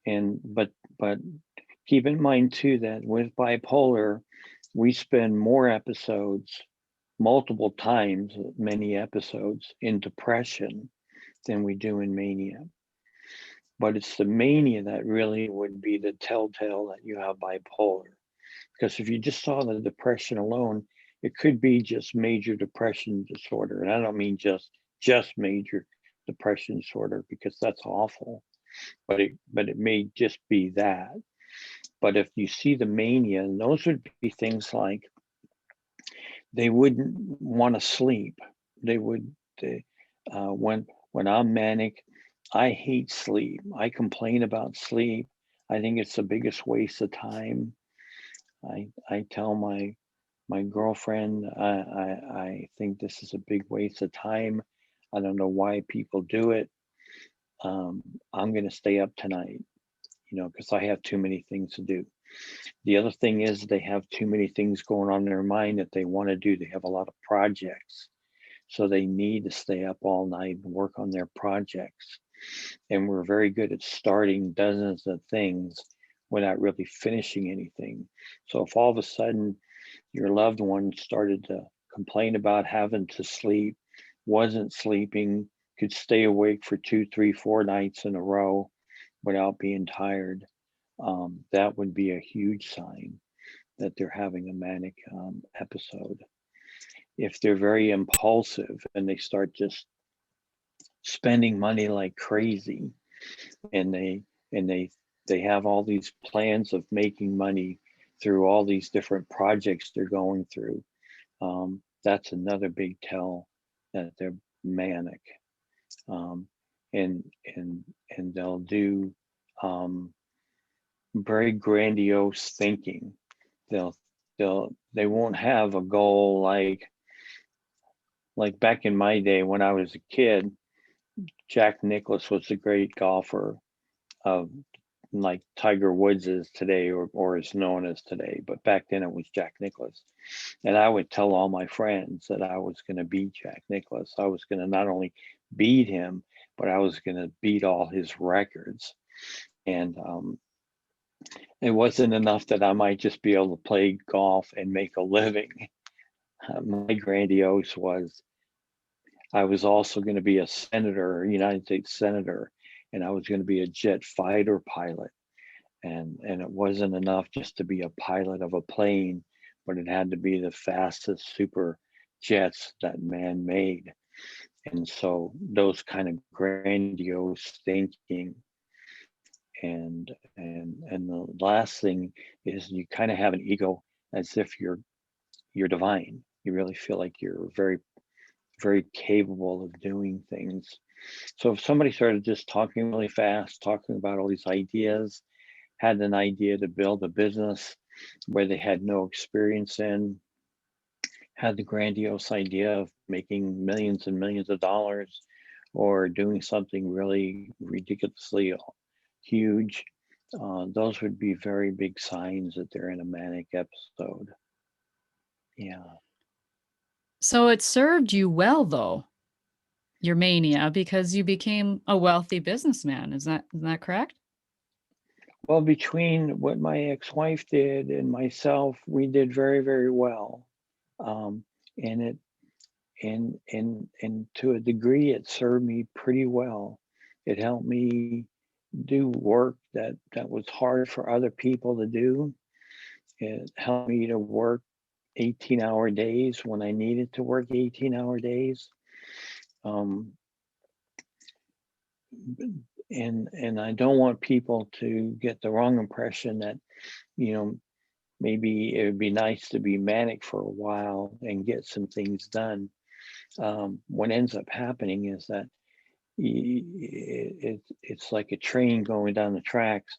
and but keep in mind too that with bipolar, we spend more episodes, multiple times, many episodes in depression than we do in mania. But it's the mania that really would be the telltale that you have bipolar. Because if you just saw the depression alone, it could be just major depression disorder. And I don't mean just major depression disorder because that's awful, but it may just be that. But if you see the mania, and those would be things like they wouldn't want to sleep. They would they, when I'm manic, I hate sleep. I complain about sleep. I think it's the biggest waste of time. I tell my girlfriend, I think this is a big waste of time. I don't know why people do it. Um, I'm going to stay up tonight, because I have too many things to do. The other thing is they have too many things going on in their mind that they want to do. They have a lot of projects, so they need to stay up all night and work on their projects. And we're very good at starting dozens of things without really finishing anything. So if all of a sudden your loved one started to complain about having to sleep, wasn't sleeping, could stay awake for 2, 3, 4 nights in a row without being tired, that would be a huge sign that they're having a manic episode. If they're very impulsive and they start just spending money like crazy, and they have all these plans of making money through all these different projects they're going through. That's another big tell that they're manic. um, and and they'll do um, very grandiose thinking. They'll they won't have a goal like back in my day when I was a kid. Jack Nicklaus was a great golfer, of like Tiger Woods is today, or is known as today. But back then it was Jack Nicklaus. And I would tell all my friends that I was going to beat Jack Nicklaus. I was going to not only beat him, but I was going to beat all his records. And it wasn't enough that I might just be able to play golf and make a living. My grandiose was I was also going to be a senator, a United States senator, and I was going to be a jet fighter pilot. And it wasn't enough just to be a pilot of a plane, but it had to be the fastest super jets that man made. And so those kind of grandiose thinking, and the last thing is you kind of have an ego as if you're divine. You really feel like you're very capable of doing things. So if somebody started just talking really fast, talking about all these ideas, had an idea to build a business where they had no experience in, had the grandiose idea of making millions and millions of dollars, or doing something really ridiculously huge, those would be very big signs that they're in a manic episode. Yeah.
So it served you well, though, your mania, because you became a wealthy businessman. Is that correct?
Well, between what my ex-wife did and myself, we did very, very well. Um, and it and to a degree, it served me pretty well. It helped me do work that was hard for other people to do. It helped me to work 18-hour days when I needed to work 18-hour days. Um, and I don't want people to get the wrong impression that, you know, maybe it would be nice to be manic for a while and get some things done. What ends up happening is that it's like a train going down the tracks,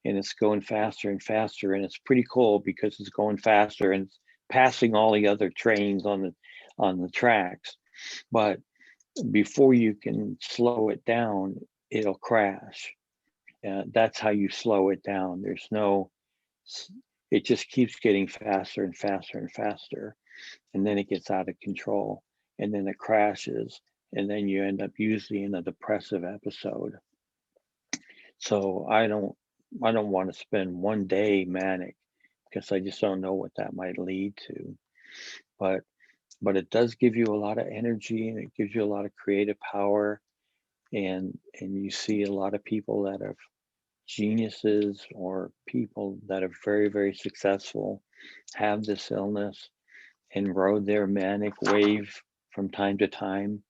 and it's going faster and faster, and it's pretty cool because it's going faster and it's passing all the other trains on the tracks. But before you can slow it down, it'll crash. That's how you slow it down. There's no It just keeps getting faster and faster and faster, and then it gets out of control, and then it crashes, and then you end up usually in a depressive episode. So I don't want to spend one day manic, because I just don't know what that might lead to. But it does give you a lot of energy, and it gives you a lot of creative power, and you see a lot of people that are geniuses, or people that are very, very successful, have this illness and rode their manic wave from time to time.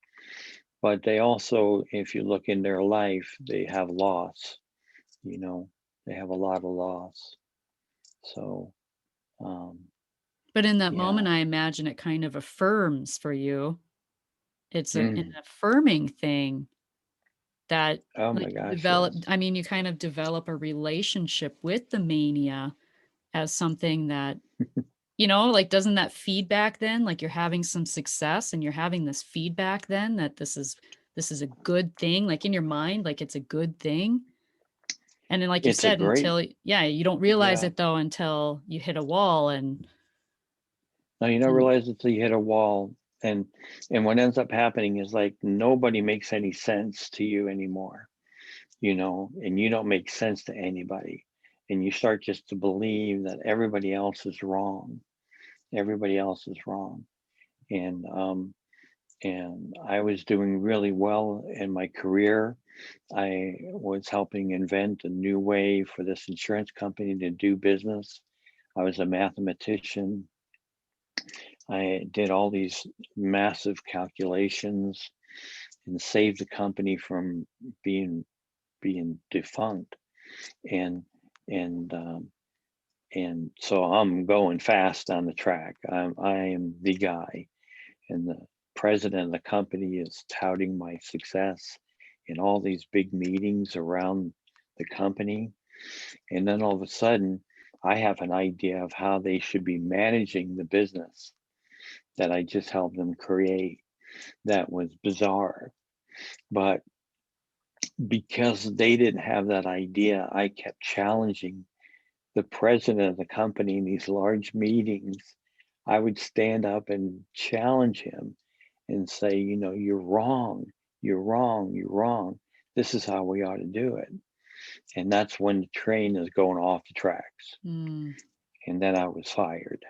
But they also, if you look in their life, they have loss, you know, they have a lot of loss. So, um,
But in that
yeah.
moment, I imagine it kind of affirms for you. It's an
Mm.
affirming thing that,
Oh my
like, you
gosh,
develop
yes.
I mean, you kind of develop a relationship with the mania as something that, like, doesn't that feedback then, like, you're having some success and you're having this feedback then that this is a good thing, like, in your mind, like, it's a good thing? And then, like you
It's a
said,
great,
yeah, you don't realize
yeah.
it though until you hit a wall
Now you don't
and
realize until you hit a wall, and what ends up happening is like nobody makes any sense to you anymore, and you don't make sense to anybody, and you start just to believe that everybody else is wrong. Everybody else is wrong, and I was doing really well in my career. I was helping invent a new way for this insurance company to do business. I was a mathematician. I did all these massive calculations and saved the company from being being defunct. And and and so I'm going fast on the track. I am the guy, and the president of the company is touting my success in all these big meetings around the company. And then all of a sudden, I have an idea of how they should be managing the business that I just helped them create. That was bizarre. But because they didn't have that idea, I kept challenging the president of the company in these large meetings. I would stand up and challenge him and say, you know, you're wrong, you're wrong, you're wrong. This is how we ought to do it. And that's when the train is going off the tracks.
Mm.
And then I was fired.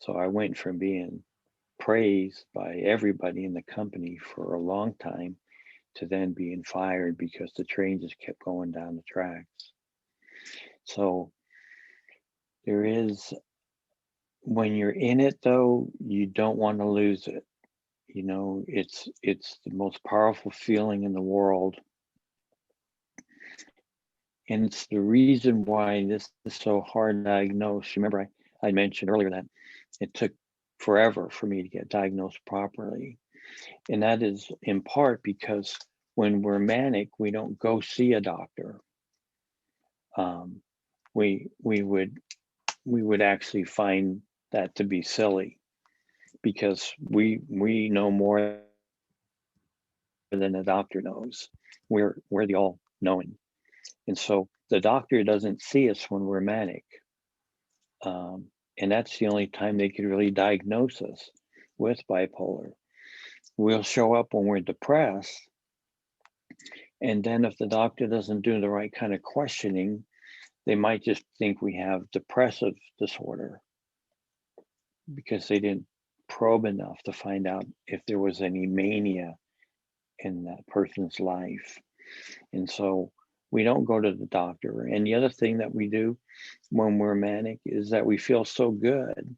So I went from being praised by everybody in the company for a long time to then being fired because the train just kept going down the tracks. So there is, when you're in it though, you don't want to lose it. You know, it's the most powerful feeling in the world. And it's the reason why this is so hard to diagnose. Remember, I mentioned earlier that it took forever for me to get diagnosed properly. And that is in part because when we're manic, we don't go see a doctor. Um, we would actually find that to be silly because we know more than the doctor knows. We're the all knowing, and so the doctor doesn't see us when we're manic, and that's the only time they could really diagnose us with bipolar. We'll show up when we're depressed, and then if the doctor doesn't do the right kind of questioning, they might just think we have depressive disorder because they didn't probe enough to find out if there was any mania in that person's life. And so we don't go to the doctor. And the other thing that we do when we're manic is that we feel so good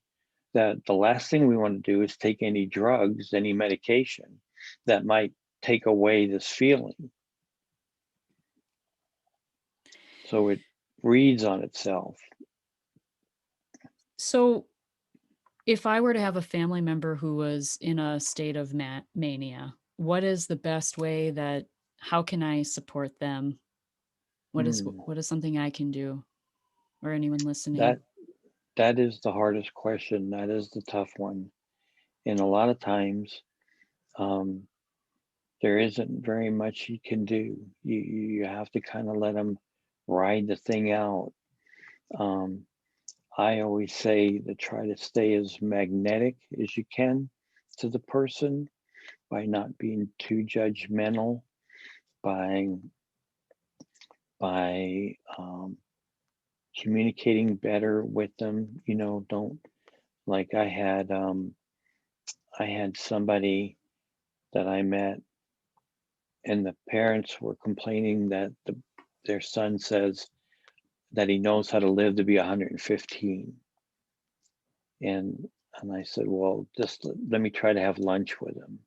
that the last thing we want to do is take any drugs, any medication that might take away this feeling. So it reads on itself.
So if I were to have a family member who was in a state of mania, what is the best way that how can I support them?
Hmm.
What is something I can do or anyone listening?
That that is the hardest question. That is the tough one. And a lot of times, um, there isn't very much you can do. You have to kind of let them ride the thing out. Um, I always say to try to stay as magnetic as you can to the person by not being too judgmental, by by communicating better with them. You know, don't like I had somebody that I met, and the parents were complaining that their son says that he knows how to live to be 115. And I said, well, just let me try to have lunch with him.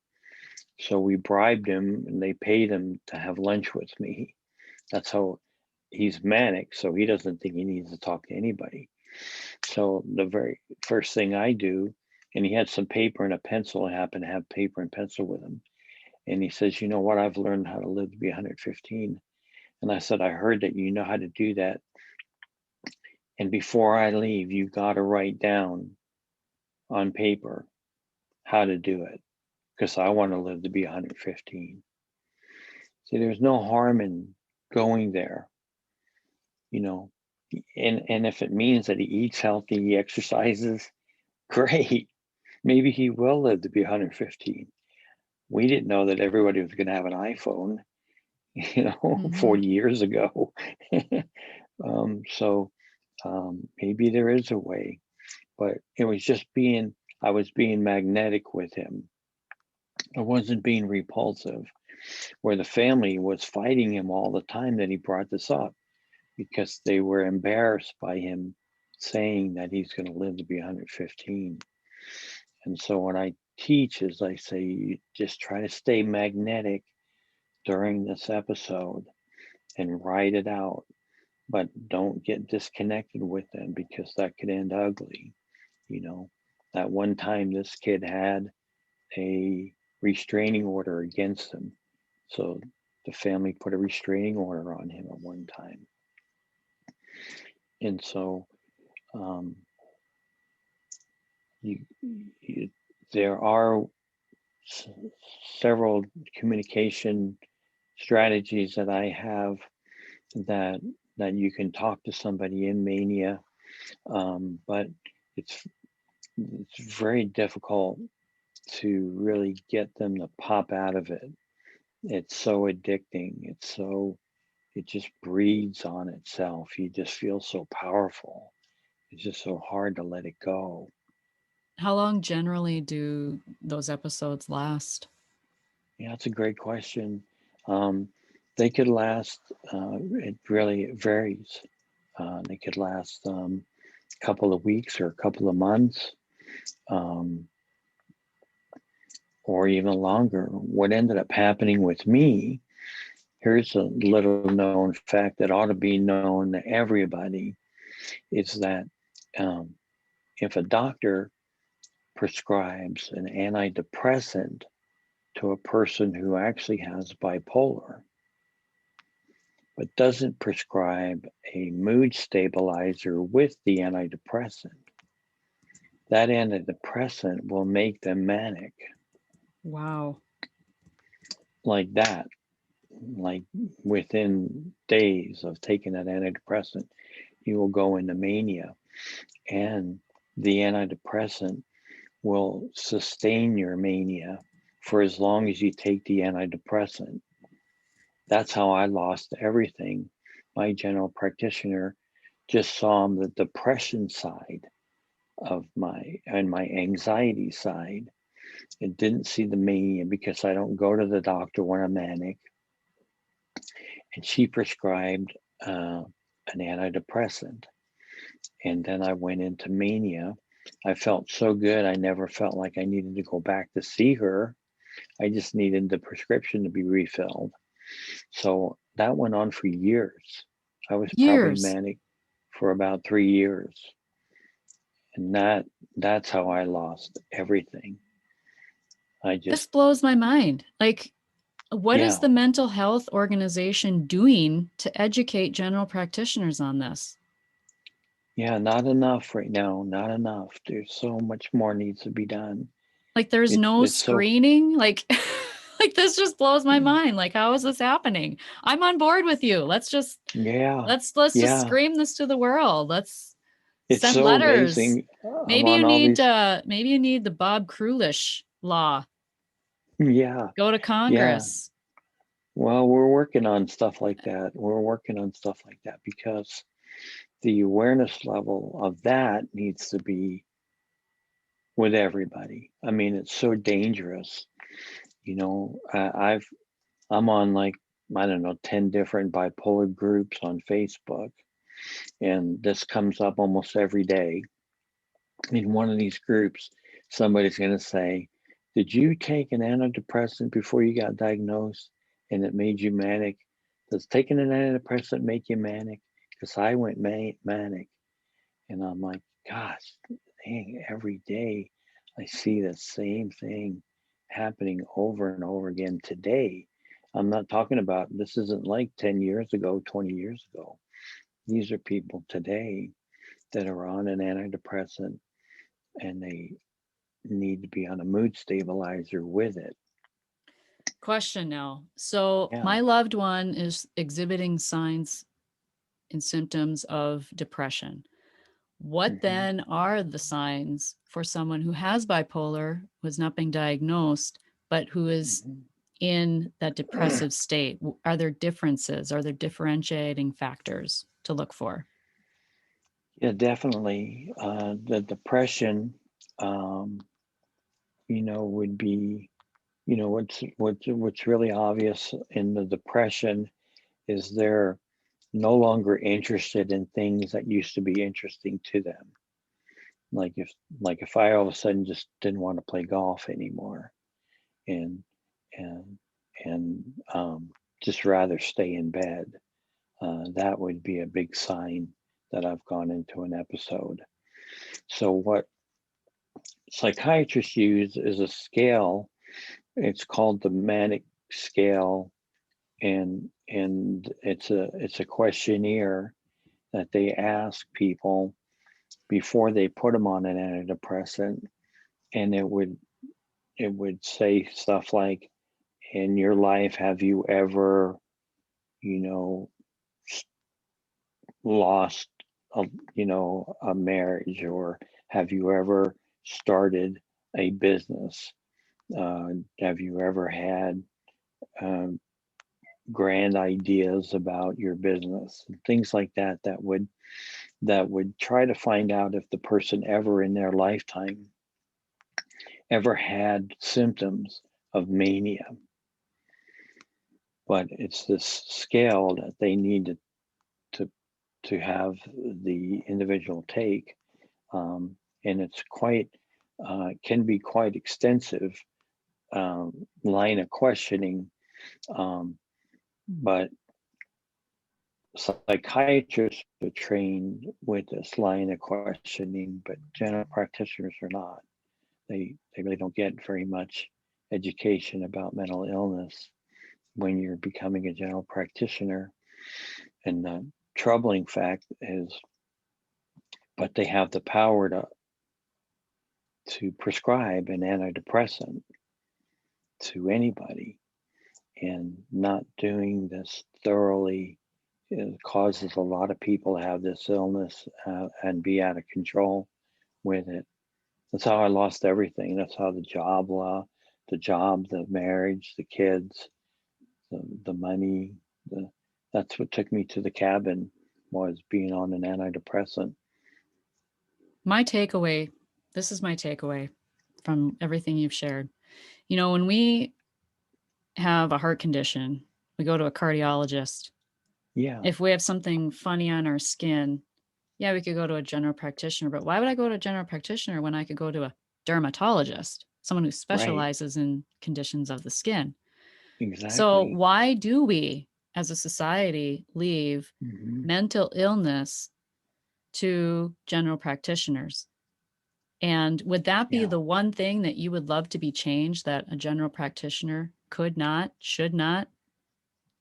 So we bribed him and they paid him to have lunch with me. That's how he's manic, so he doesn't think he needs to talk to anybody. So the very first thing I do, and he had some paper and a pencil. I happen to have paper and pencil with him. And he says, you know what? I've learned how to live to be 115. And I said, I heard that you know how to do that. And before I leave, you got to write down on paper how to do it because I want to live to be 115. See, there's no harm in going there, you know, and if it means that he eats healthy, he exercises, great. Maybe he will live to be 115. We didn't know that everybody was going to have an iPhone, 40
Mhm.
years ago. So maybe there is a way, but it was just I was being magnetic with him. I wasn't being repulsive, where the family was fighting him all the time that he brought this up because they were embarrassed by him saying that he's going to live to be 115. And so when I teach is I say, you just try to stay magnetic during this episode. and ride it out, but don't get disconnected with them because that could end ugly. You know, that one time this kid had a restraining order against him. So the family put a restraining order on him at one time. And so um, you, you, there are s- several communication strategies that I have that you can talk to somebody in mania, but it's very difficult to really get them to pop out of it. It's so addicting. It just breeds on itself. You just feel so powerful. It's just so hard to let it go.
How long generally do those episodes last?
Yeah, that's a great question. Um, they could last, it really varies. They could last a couple of weeks or a couple of months, um, or even longer. What ended up happening with me, here's a little known fact that ought to be known to everybody, is that um, if a doctor prescribes an antidepressant to a person who actually has bipolar, but doesn't prescribe a mood stabilizer with the antidepressant, that antidepressant will make them manic
Wow.
like that. Like within days of taking that antidepressant, you will go into mania, and the antidepressant will sustain your mania for as long as you take the antidepressant. That's how I lost everything. My general practitioner just saw the depression side of my anxiety side. It didn't see the mania because I don't go to the doctor when I'm manic. And she prescribed an antidepressant. And then I went into mania. I felt so good. I never felt like I needed to go back to see her. I just needed the prescription to be refilled. So that went on for years. I was probably
Years.
manic for about 3 years. And that's how I lost everything. I
This
just,
blows my mind. Like, what is
yeah,
the mental health organization doing to educate general practitioners on this?
yeah, not enough right now, not enough. There's so much more needs to be done.
Like, there's no
It's so,
screening. Like, like this just blows my mind. Like, how is this happening? I'm on board with you.
yeah,
Let's just
yeah.
scream this to the world. Let's
It's
send
so
letters.
amazing. I'm on all these,
Maybe you need the Bob Krulish law.
yeah,
Go to
yeah.
Congress.
Well, we're working on stuff like that. We're working on stuff like that because the awareness level of that needs to be with everybody. I mean, it's so dangerous. You know, I'm on like, I don't know, 10 different bipolar groups on Facebook, and this comes up almost every day. In one of these groups, somebody's going to say, "Did you take an antidepressant before you got diagnosed and it made you manic? Does taking an antidepressant make you manic? Because I went manic." And I'm like, gosh, dang, every day I see the same thing happening over and over again today. I'm not talking about, this isn't like 10 years ago, 20 years ago. These are people today that are on an antidepressant and they need to be on a mood stabilizer with it.
Question now. So,
Yeah.
my loved one is exhibiting signs and symptoms of depression. What
Hmm.
then are the signs for someone who has bipolar, who has not been diagnosed, but who is
Hmm.
in that depressive state? Are there differences? Are there differentiating factors to look for?
Yeah, definitely. The depression, um, would be, what's really obvious in the depression is they're no longer interested in things that used to be interesting to them. Like if I all of a sudden just didn't want to play golf anymore, and and and just rather stay in bed. that would be a big sign that I've gone into an episode. So what psychiatrists use is a scale. It's called the manic scale, and it's a questionnaire that they ask people before they put them on an antidepressant, and it would say stuff like, in your life, have you ever, you know, lost a, a marriage, or have you ever started a business? Have you ever had um, grand ideas about your business? Things like that, that would try to find out if the person ever in their lifetime ever had symptoms of mania. But it's this scale that they need to to have the individual take, and it's quite can be quite extensive line of questioning, but psychiatrists are trained with this line of questioning, but general practitioners are not. They really don't get very much education about mental illness when you're becoming a general practitioner. And the troubling fact is, but they have the power to prescribe an antidepressant to anybody, and not doing this thoroughly, it causes a lot of people to have this illness and be out of control with it. That's how I lost everything. That's how the marriage, the kids, the money, that's what took me to the cabin, was being on an antidepressant.
My takeaway, this is my takeaway from everything you've shared. When we have a heart condition, we go to a cardiologist.
Yeah,
If we have something funny on our skin, yeah, we could go to a general practitioner, but why would I go to a general practitioner when I could go to a dermatologist, someone who
right,
specializes in conditions of the skin? So,
exactly.
why do we as a society leave
Hmm.
mental illness to general practitioners? And would that be
Yeah,
the one thing that you would love to be changed, that a general practitioner could not, should not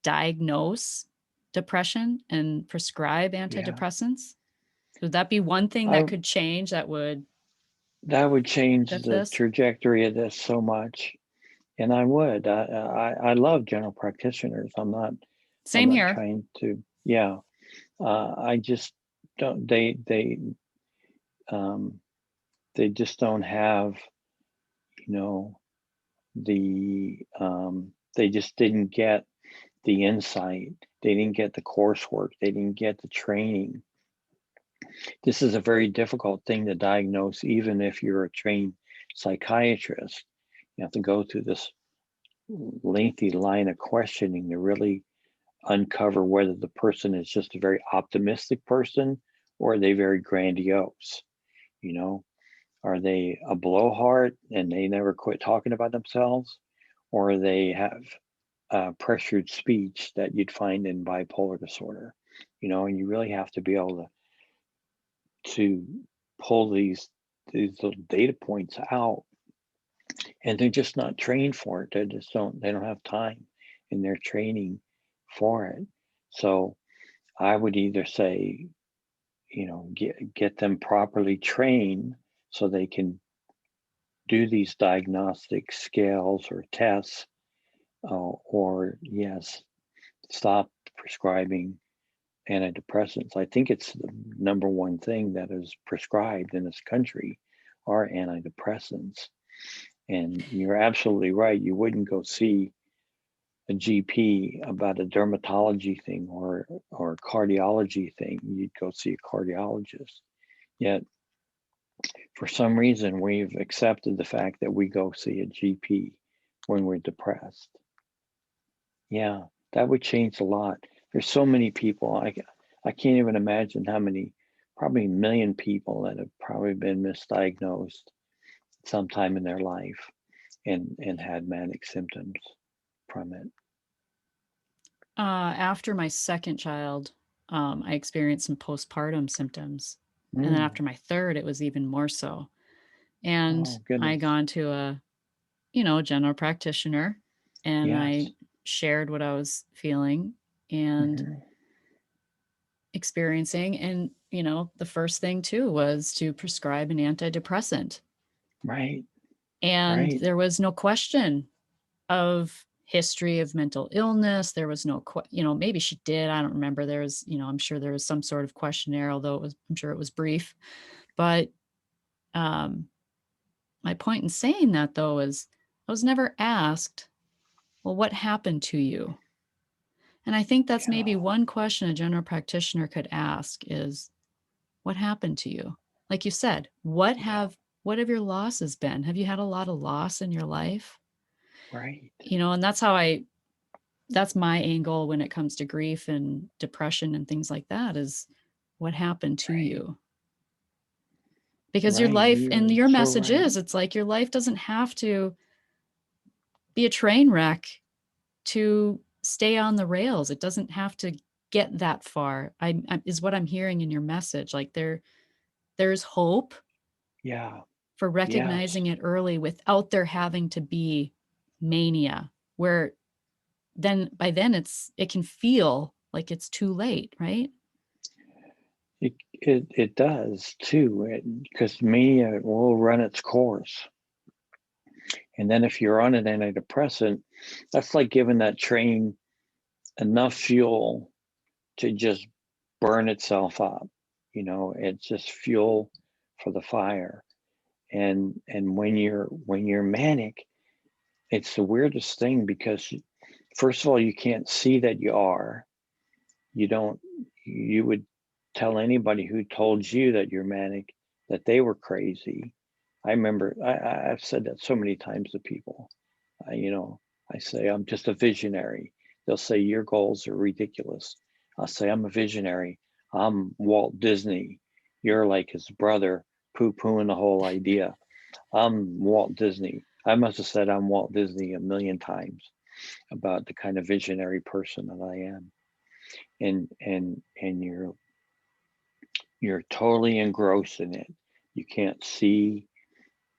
diagnose depression and prescribe
yeah.
antidepressants? Would that be one thing
I
that could change, that would
That would change
shift
the
this?
trajectory of this so much, and I would. I love general practitioners. I'm
Same
not
here.
trying to. Yeah, I just don't. Um, they just don't have, you know, they just didn't get the insight. They didn't get the coursework. They didn't get the training. This is a very difficult thing to diagnose, even if you're a trained psychiatrist. You have to go through this lengthy line of questioning to really uncover whether the person is just a very optimistic person, or are they very grandiose. You know, are they a blowhard and they never quit talking about themselves, or they have pressured speech that you'd find in bipolar disorder. And you really have to be able to pull these little data points out, and they're just not trained for it. They don't have time in their training for it. So I would either say, get them properly trained so they can do these diagnostic scales or tests, or yes, stop prescribing antidepressants. I think it's the number one thing that is prescribed in this country are antidepressants. And you're absolutely right. You wouldn't go see a GP about a dermatology thing or a cardiology thing. You'd go see a cardiologist. Yet for some reason we've accepted the fact that we go see a GP when we're depressed. Yeah, that would change a lot. There's so many people. I can't even imagine how many, probably a million people that have probably been misdiagnosed sometime in their life and had manic symptoms from it.
After my second child, I experienced some postpartum symptoms. And then
Mm.
after my third, it was even more so. And
Oh,
I
goodness.
gone to a, general practitioner, and I
Yes.
shared what I was feeling and
Hmm.
experiencing. And, the first thing too was to prescribe an antidepressant.
Right.
And
Right.
there was no question of history of mental illness. There was no, maybe she did. I don't remember. There was, I'm sure there was some sort of questionnaire, although I'm sure it was brief. But um, my point in saying that, though, is I was never asked, well, what happened to you? And I think that's
Yeah.
maybe one question a general practitioner could ask is, what happened to you? Like you said,
Yeah.
what have your losses been? Have you had a lot of loss in your life?
Right.
And that's my angle when it comes to grief and depression and things like that is what happened to
Right.
you? Because your
Right.
life and
You're
your
so
message
right.
is, it's like your life doesn't have to be a train wreck to stay on the rails. It doesn't have to get that far. Is what I'm hearing in your message. Like there's hope
Yeah.
for
Yes.
recognizing it early without there having to be mania, where then by then it can feel like it's too late, right?
It does too, because mania will run its course. And then if you're on an antidepressant, that's like giving that train enough fuel to just burn itself up. It's just fuel for the fire. And when you're manic, it's the weirdest thing because first of all, you can't see that you are. You don't you would tell anybody who told you that you're manic that they were crazy. I remember I've said that so many times to people. I, you know, I say I'm just a visionary. They'll say your goals are ridiculous. I'll say I'm a visionary. I'm Walt Disney. You're like his brother, poo-pooing the whole idea. I'm Walt Disney. I must have said I'm Walt Disney a million times about the kind of visionary person that I am. And you're totally engrossed in it. You can't see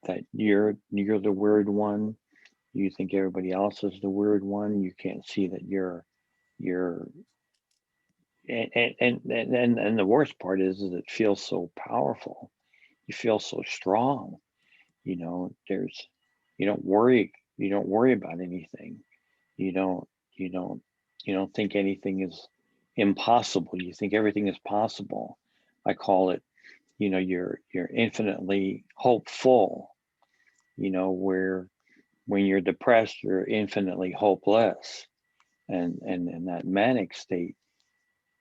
that you're the weird one. You think everybody else is the weird one. You can't see that you're and the worst part is it feels so powerful. You feel so strong. There's you don't worry about anything. You don't you don't you don't think anything is impossible. You think everything is possible. I call it, you're infinitely hopeful, where when you're depressed, you're infinitely hopeless. And in that manic state,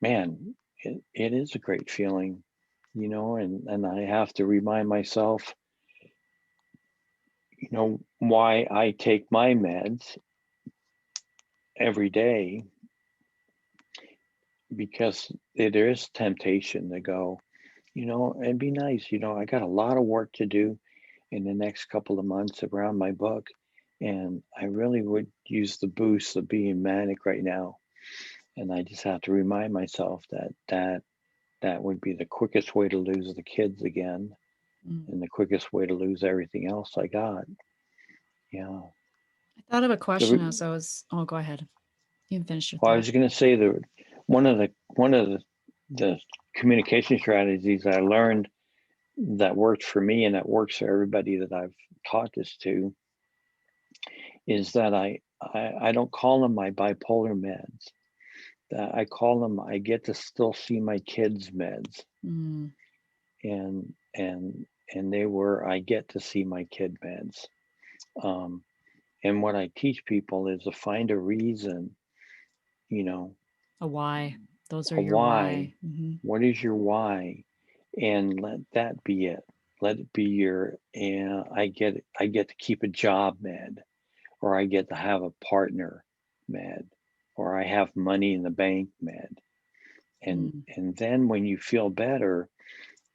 man, it is a great feeling, and I have to remind myself, why I take my meds every day, because there is temptation to go, it'd be nice, I got a lot of work to do in the next couple of months around my book. And I really would use the boost of being manic right now. And I just have to remind myself that would be the quickest way to lose the kids again,
Mm.
and the quickest way to lose everything else I got. Yeah.
I thought of a
The,
question as I was, oh, go ahead. You can finish your
well, I
thought.
was going to say that one of the communication strategies I learned that worked for me and that works for everybody that I've taught this to is that I don't call them my bipolar meds. That I call them, I get to still see my kids' meds,
Mm,
and and they were, I get to see my kid meds. Um, and what I teach people is to find a reason, you know,
a why. Those are
a
your
why.
why. Hmm.
What is your why? And let that be it. Let it be your, and I get to keep a job med, or I get to have a partner med, or I have money in the bank med. and
Mm.
and then when you feel better,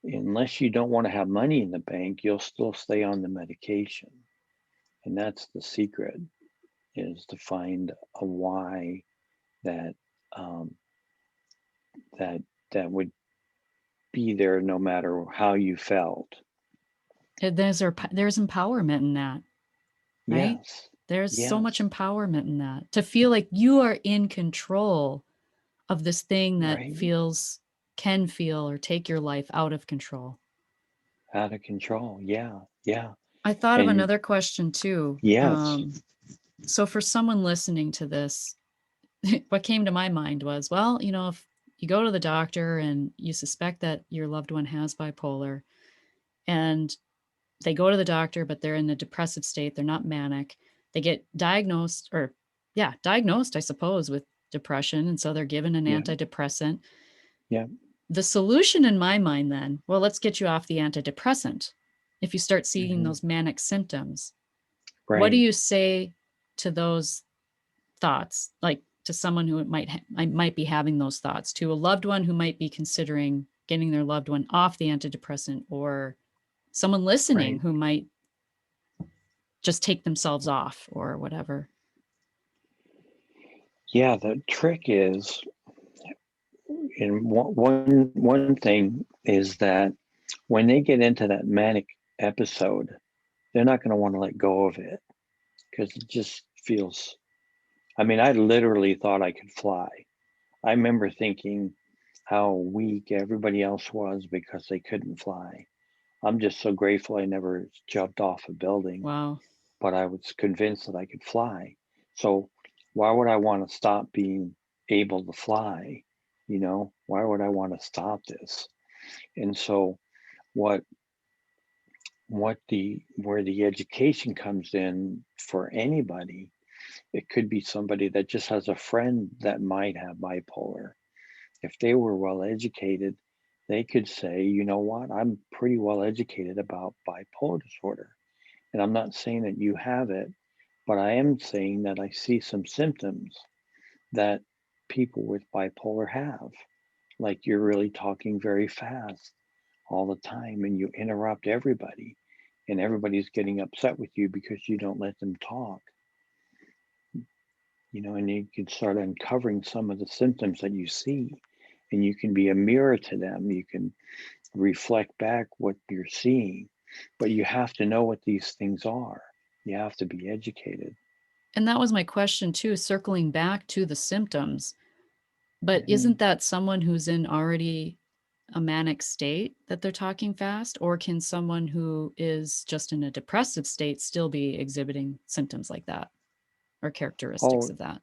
unless you don't want to have money in the bank, you'll still stay on the medication. And that's the secret, is to find a why that um, that that would be there no matter how you felt.
There's empowerment in that, right?
Yes,
There's so much
yes,
empowerment in that, to feel like you are in control of this thing that
right.
can feel or take your life out of control.
Out of control. Yeah, yeah.
I thought of
And
another question too.
yes,
So for someone listening to this, what came to my mind was, well, if you go to the doctor and you suspect that your loved one has bipolar, and they go to the doctor, but they're in a depressive state, they're not manic, they get diagnosed, or yeah, diagnosed, I suppose, with depression. And so they're given an
yeah,
antidepressant.
yeah,
The solution in my mind then, well, let's get you off the antidepressant. If you start seeing
hmm,
those manic symptoms, what do
right.
you say to those thoughts? Like to someone who might be having those thoughts, to a loved one who might be considering getting their loved one off the antidepressant, or someone listening
Right.
who might just take themselves off or whatever.
Yeah, the trick is, and one thing is that when they get into that manic episode, they're not going to want to let go of it because it just feels. I mean, I literally thought I could fly. I remember thinking how weak everybody else was because they couldn't fly. I'm just so grateful I never jumped off a building,
Wow.
but I was convinced that I could fly. So why would I want to stop being able to fly? Why would I want to stop this? And so what the where the education comes in for anybody, it could be somebody that just has a friend that might have bipolar. If they were well educated, they could say, you know what, I'm pretty well educated about bipolar disorder. And I'm not saying that you have it, but I am saying that I see some symptoms that people with bipolar have. Like you're really talking very fast all the time and you interrupt everybody, and everybody's getting upset with you because you don't let them talk. And you can start uncovering some of the symptoms that you see, and you can be a mirror to them. You can reflect back what you're seeing, but you have to know what these things are. You have to be educated.
And that was my question too, circling back to the symptoms. But
Mhm.
isn't that someone who's in already a manic state that they're talking fast? Or can someone who is just in a depressive state still be exhibiting symptoms like that or characteristics
Oh,
of that?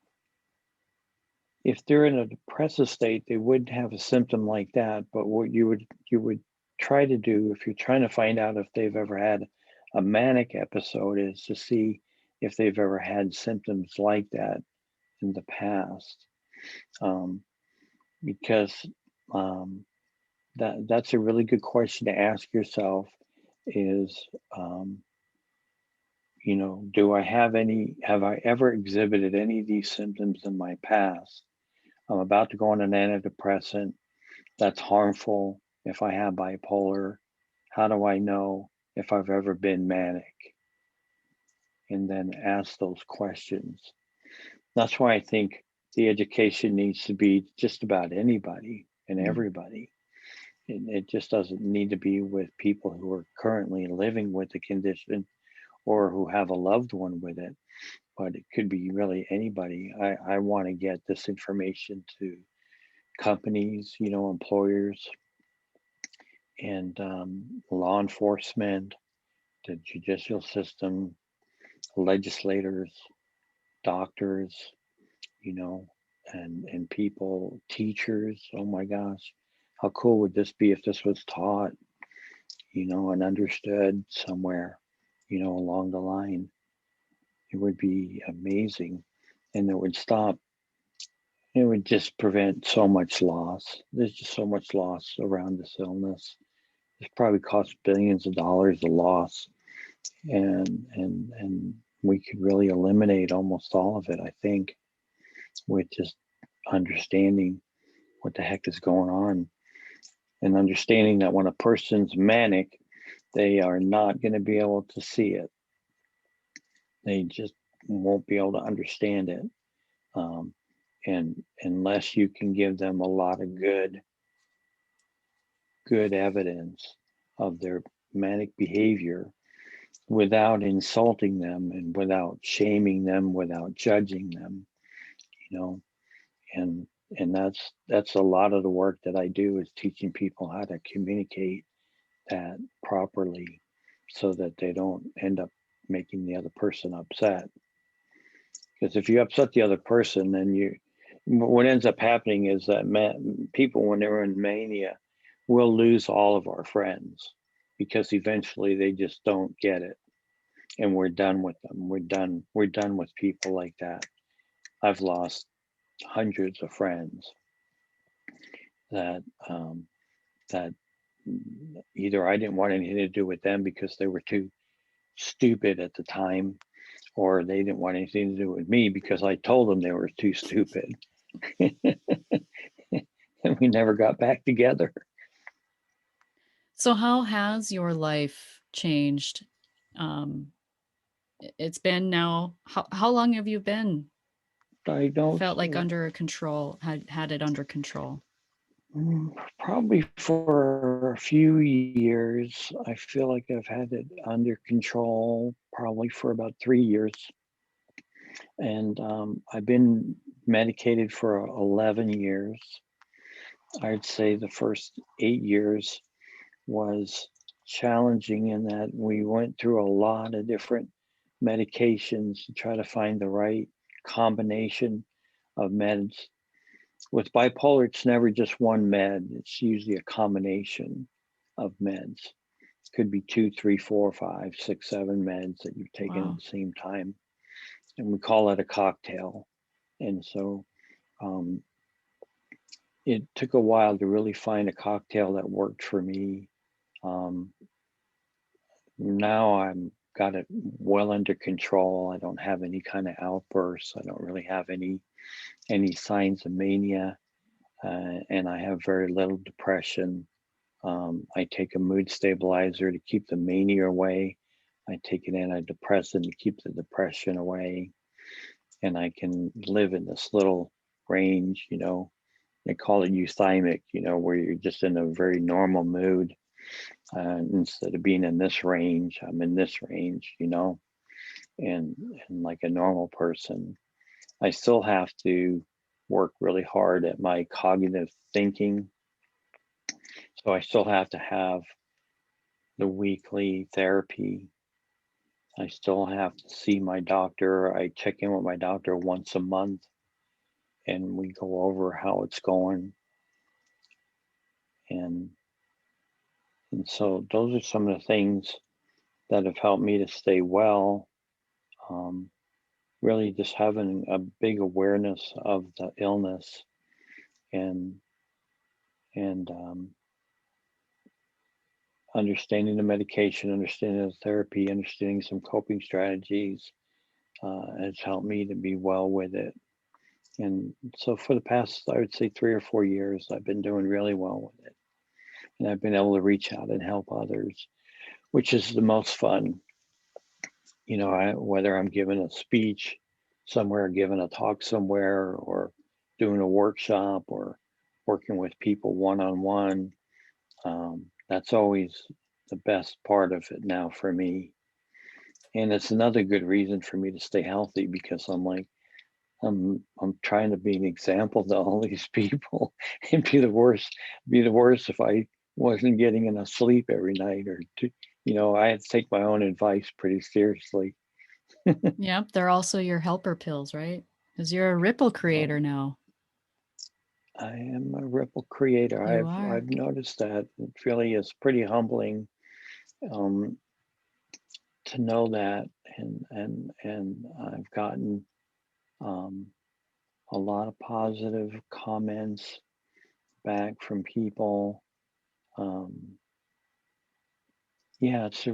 if they're in a depressive state, they would have a symptom like that. But what you would try to do if you're trying to find out if they've ever had a manic episode is to see if they've ever had symptoms like that in the past. Um, because that's a really good question to ask yourself is, um, have I ever exhibited any of these symptoms in my past? I'm about to go on an antidepressant that's harmful. If I have bipolar, how do I know if I've ever been manic? And then ask those questions. That's why I think the education needs to be just about anybody and
Mm.
everybody. It just doesn't need to be with people who are currently living with the condition or who have a loved one with it, but it could be really anybody. I want to get this information to companies, employers, and law enforcement, the judicial system, legislators, doctors, you know, and people, teachers. Oh my gosh, how cool would this be if this was taught, and understood somewhere, along the line? It would be amazing, and it would stop. It would just prevent so much loss. There's just so much loss around this illness. It's probably cost billions of dollars of loss, and we could really eliminate almost all of it, I think, with just understanding what the heck is going on, and understanding that when a person's manic, they are not going to be able to see it. They just won't be able to understand it. Um, And unless you can give them a lot of good evidence of their manic behavior without insulting them and without shaming them, without judging them, you know, and that's a lot of the work that I do, is teaching people how to communicate that properly so that they don't end up making the other person upset. Because if you upset the other person, then what ends up happening is that people, when they're in mania, will lose all of our friends, because eventually they just don't get it, and we're done with them. We're done with people like that. I've lost hundreds of friends that that either I didn't want anything to do with them because they were too stupid at the time, or they didn't want anything to do with me because I told them they were too stupid. And we never got back together.
So how has your life changed? Um, it's been now, how long have you been felt
Diagnosed
like under control, had it under control?
probably for a few years. I feel like I've had it under control probably for about 3 years. And I've been medicated for 11 years. I'd say the first 8 years was challenging in that we went through a lot of different medications to try to find the right combination of meds. With bipolar, it's never just one med, it's usually a combination of meds. It could be two, three, four, five, six, seven meds that you've taken at
Wow.
the same time. And we call it a cocktail. And so um, it took a while to really find a cocktail that worked for me. Um, Now I'm got it well under control. I don't have any kind of outbursts. I don't really have any signs of mania, and I have very little depression. I take a mood stabilizer to keep the mania away. I take an antidepressant to keep the depression away, and I can live in this little range. They call it euthymic. Where you're just in a very normal mood. Instead of being in this range, I'm in this range, and like a normal person. I still have to work really hard at my cognitive thinking. So I still have to have the weekly therapy. I still have to see my doctor. I check in with my doctor once a month, and we go over how it's going. And and so those are some of the things that have helped me to stay well. Um, Really just having a big awareness of the illness, and and understanding the medication, understanding the therapy, understanding some coping strategies has helped me to be well with it. And so for the past, I would say 3 or 4 years, I've been doing really well with it, and I've been able to reach out and help others, which is the most fun. Whether I'm giving a speech somewhere, giving a talk somewhere, or doing a workshop, or working with people one on one, that's always the best part of it now for me. And it's another good reason for me to stay healthy, because I'm trying to be an example to all these people, and be the worst if I wasn't getting enough sleep every night, I had to take my own advice pretty seriously.
Yep, they're also your helper pills, right? Because you're a ripple
Well,
creator now.
I am a ripple creator.
You
I've
are.
noticed that it really is pretty humbling, um, to know that, and I've gotten um, a lot of positive comments back from people. Um, yeah, it's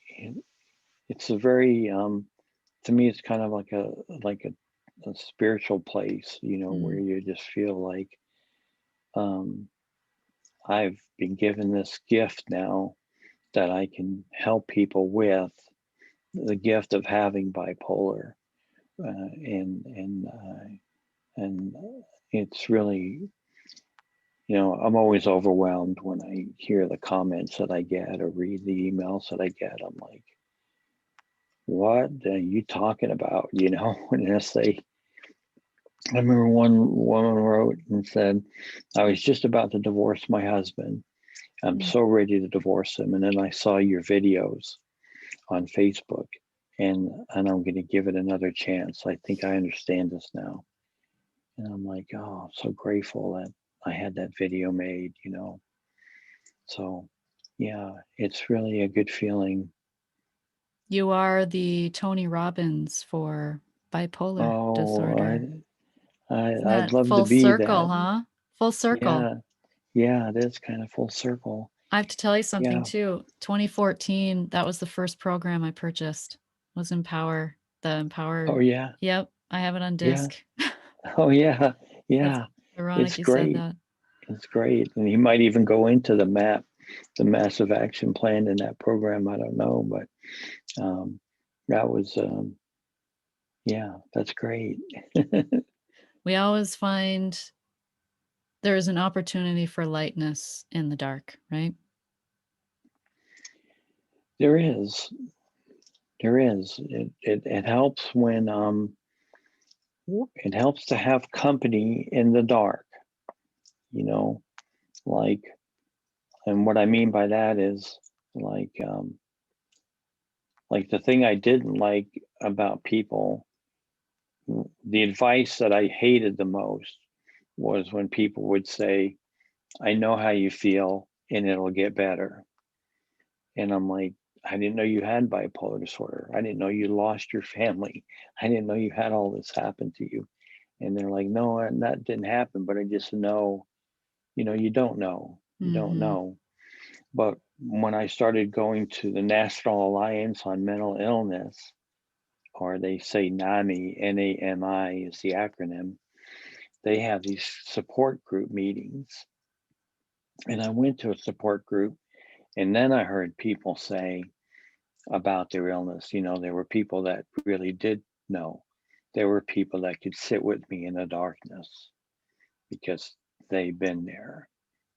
it, it's a very to me, it's kind of like a spiritual place, where
Mm.
you just feel like um, I've been given this gift now that I can help people with, the gift of having bipolar. And it's really, I'm always overwhelmed when I hear the comments that I get or read the emails that I get. I'm like, what are you talking about? I remember one woman wrote and said, I was just about to divorce my husband. I'm
Mm.
so ready to divorce him. And then I saw your videos on Facebook, and I'm going to give it another chance. I think I understand this now. And I'm like, oh, I'm so grateful that I had that video made. So, yeah, it's really a good feeling.
You are the Tony Robbins for bipolar
Oh,
disorder. Isn't
I'd
that
love to
full
be
circle,
that.
huh? Full circle.
Yeah, yeah, it is kind of full circle.
I have to tell you something
Yeah.
too. 2014, that was the first program I purchased, was Empower, the
Oh,
Empower.
yeah.
Yep, I have it on
Yeah.
disc.
Oh, yeah.
That's
Yeah.
ironic
It's
you said
great.
that.
It's great. And he might even go into the massive action plan in that program. I don't know, but that was, yeah, that's great.
We always find there is an opportunity for lightness in the dark, right?
There is. There is. It helps when it helps to have company in the dark, you know, like, and what I mean by that is like the thing I didn't like about people, the advice that I hated the most was when people would say, I know how you feel and it'll get better. And I'm like, I didn't know you had bipolar disorder. I didn't know you lost your family. I didn't know you had all this happen to you. And they're like, no, that didn't happen, but I just know, you don't know. You don't
Mm-hmm.
know. But when I started going to the National Alliance on Mental Illness, or they say NAMI, NAMI is the acronym, they have these support group meetings. And I went to a support group, and then I heard people say about their illness. There were people that really did know. There were people that could sit with me in the darkness because they've been there,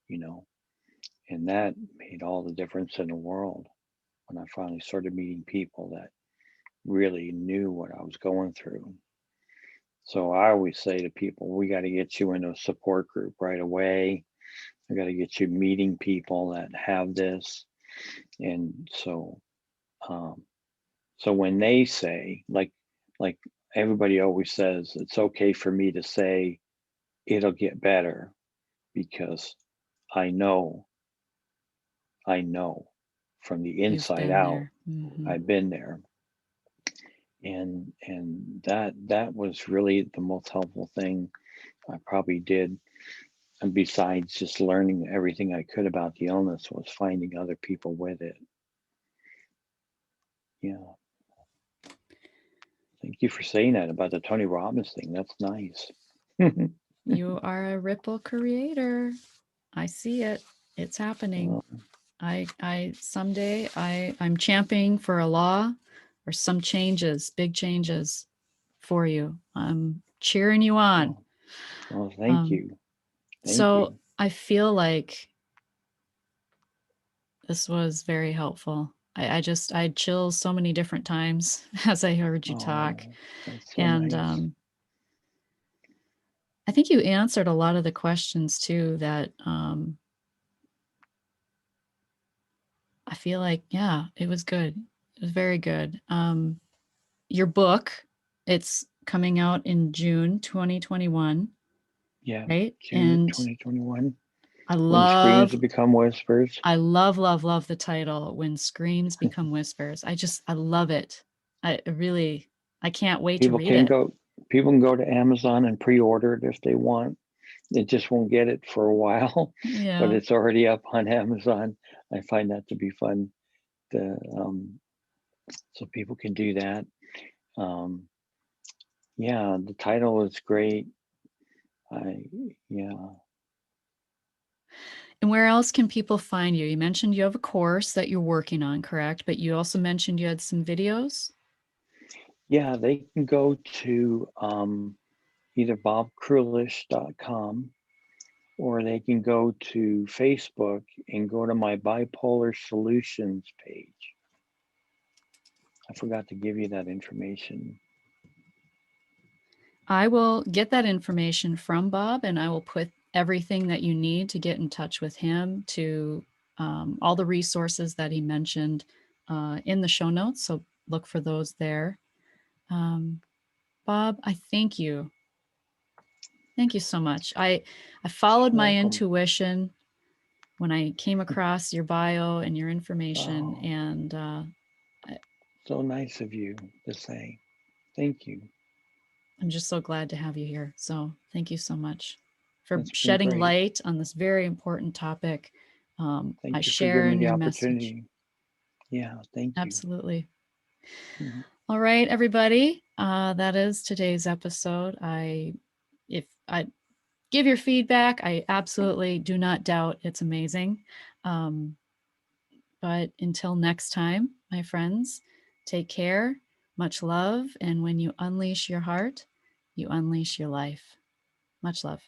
you know, and that made all the difference in the world when I finally started meeting people that really knew what I was going through. So I always say to people, we got to get you into a support group right away. I got to get you meeting people that have this. And um, so when they say, like everybody always says, it's okay for me to say it'll get better because I know, I know from the
You've
inside
been
out,
there. Mm-hmm.
I've been there. And that was really the most helpful thing I probably did. And besides just learning everything I could about the illness, was finding other people with it. Yeah. Thank you for saying that about the Tony Robbins thing. That's nice.
You are a ripple creator. I see it. It's happening.
Well,
I someday I'm championing for a law or some changes, big changes for you. I'm cheering you on.
well, well, thank
Um,
you. Thank
so
you.
I feel like this was very helpful. I had chills so many different times as I heard you talk.
Oh, that's so
And
nice.
I think you answered a lot of the questions too that I feel like, yeah, it was good. It was very good. Your book, it's coming out in June 2021,
Yeah.
right?
June
And
2021.
I
When screams
love,
have become whispers.
I love, love, love the title, When Screams Become Whispers. I love it. I really, I can't wait to
People
read
can
it.
go people can go to Amazon and pre-order it if they want. It just won't get it for a while, but
Yeah.
it's already up on Amazon. I find that to be fun. To, so people can do that. Um, yeah, the title is great. I yeah.
And where else can people find you? You mentioned you have a course that you're working on, correct? But you also mentioned you had some videos.
Yeah, they can go to either bobkrulish.com, or they can go to Facebook and go to my Bipolar Solutions page. I forgot to give you that information.
I will get that information from Bob, and I will put everything that you need to get in touch with him, to all the resources that he mentioned in the show notes. So look for those there. Bob, I thank you. Thank you so much. I followed
You're
my
welcome.
intuition when I came across your bio and your information,
Oh,
and
so nice of you to say. Thank you.
I'm just so glad to have you here. So thank you so much for
It's been
shedding
great.
light on this very important topic. I
Thank you for
share
giving me
in
the
your message.
opportunity. Yeah, thank you.
Absolutely.
Mhm.
All right, everybody. That is today's episode. If I give your feedback, I absolutely do not doubt it's amazing. Um, but until next time, my friends, take care, much love, and when you unleash your heart, you unleash your life. Much love.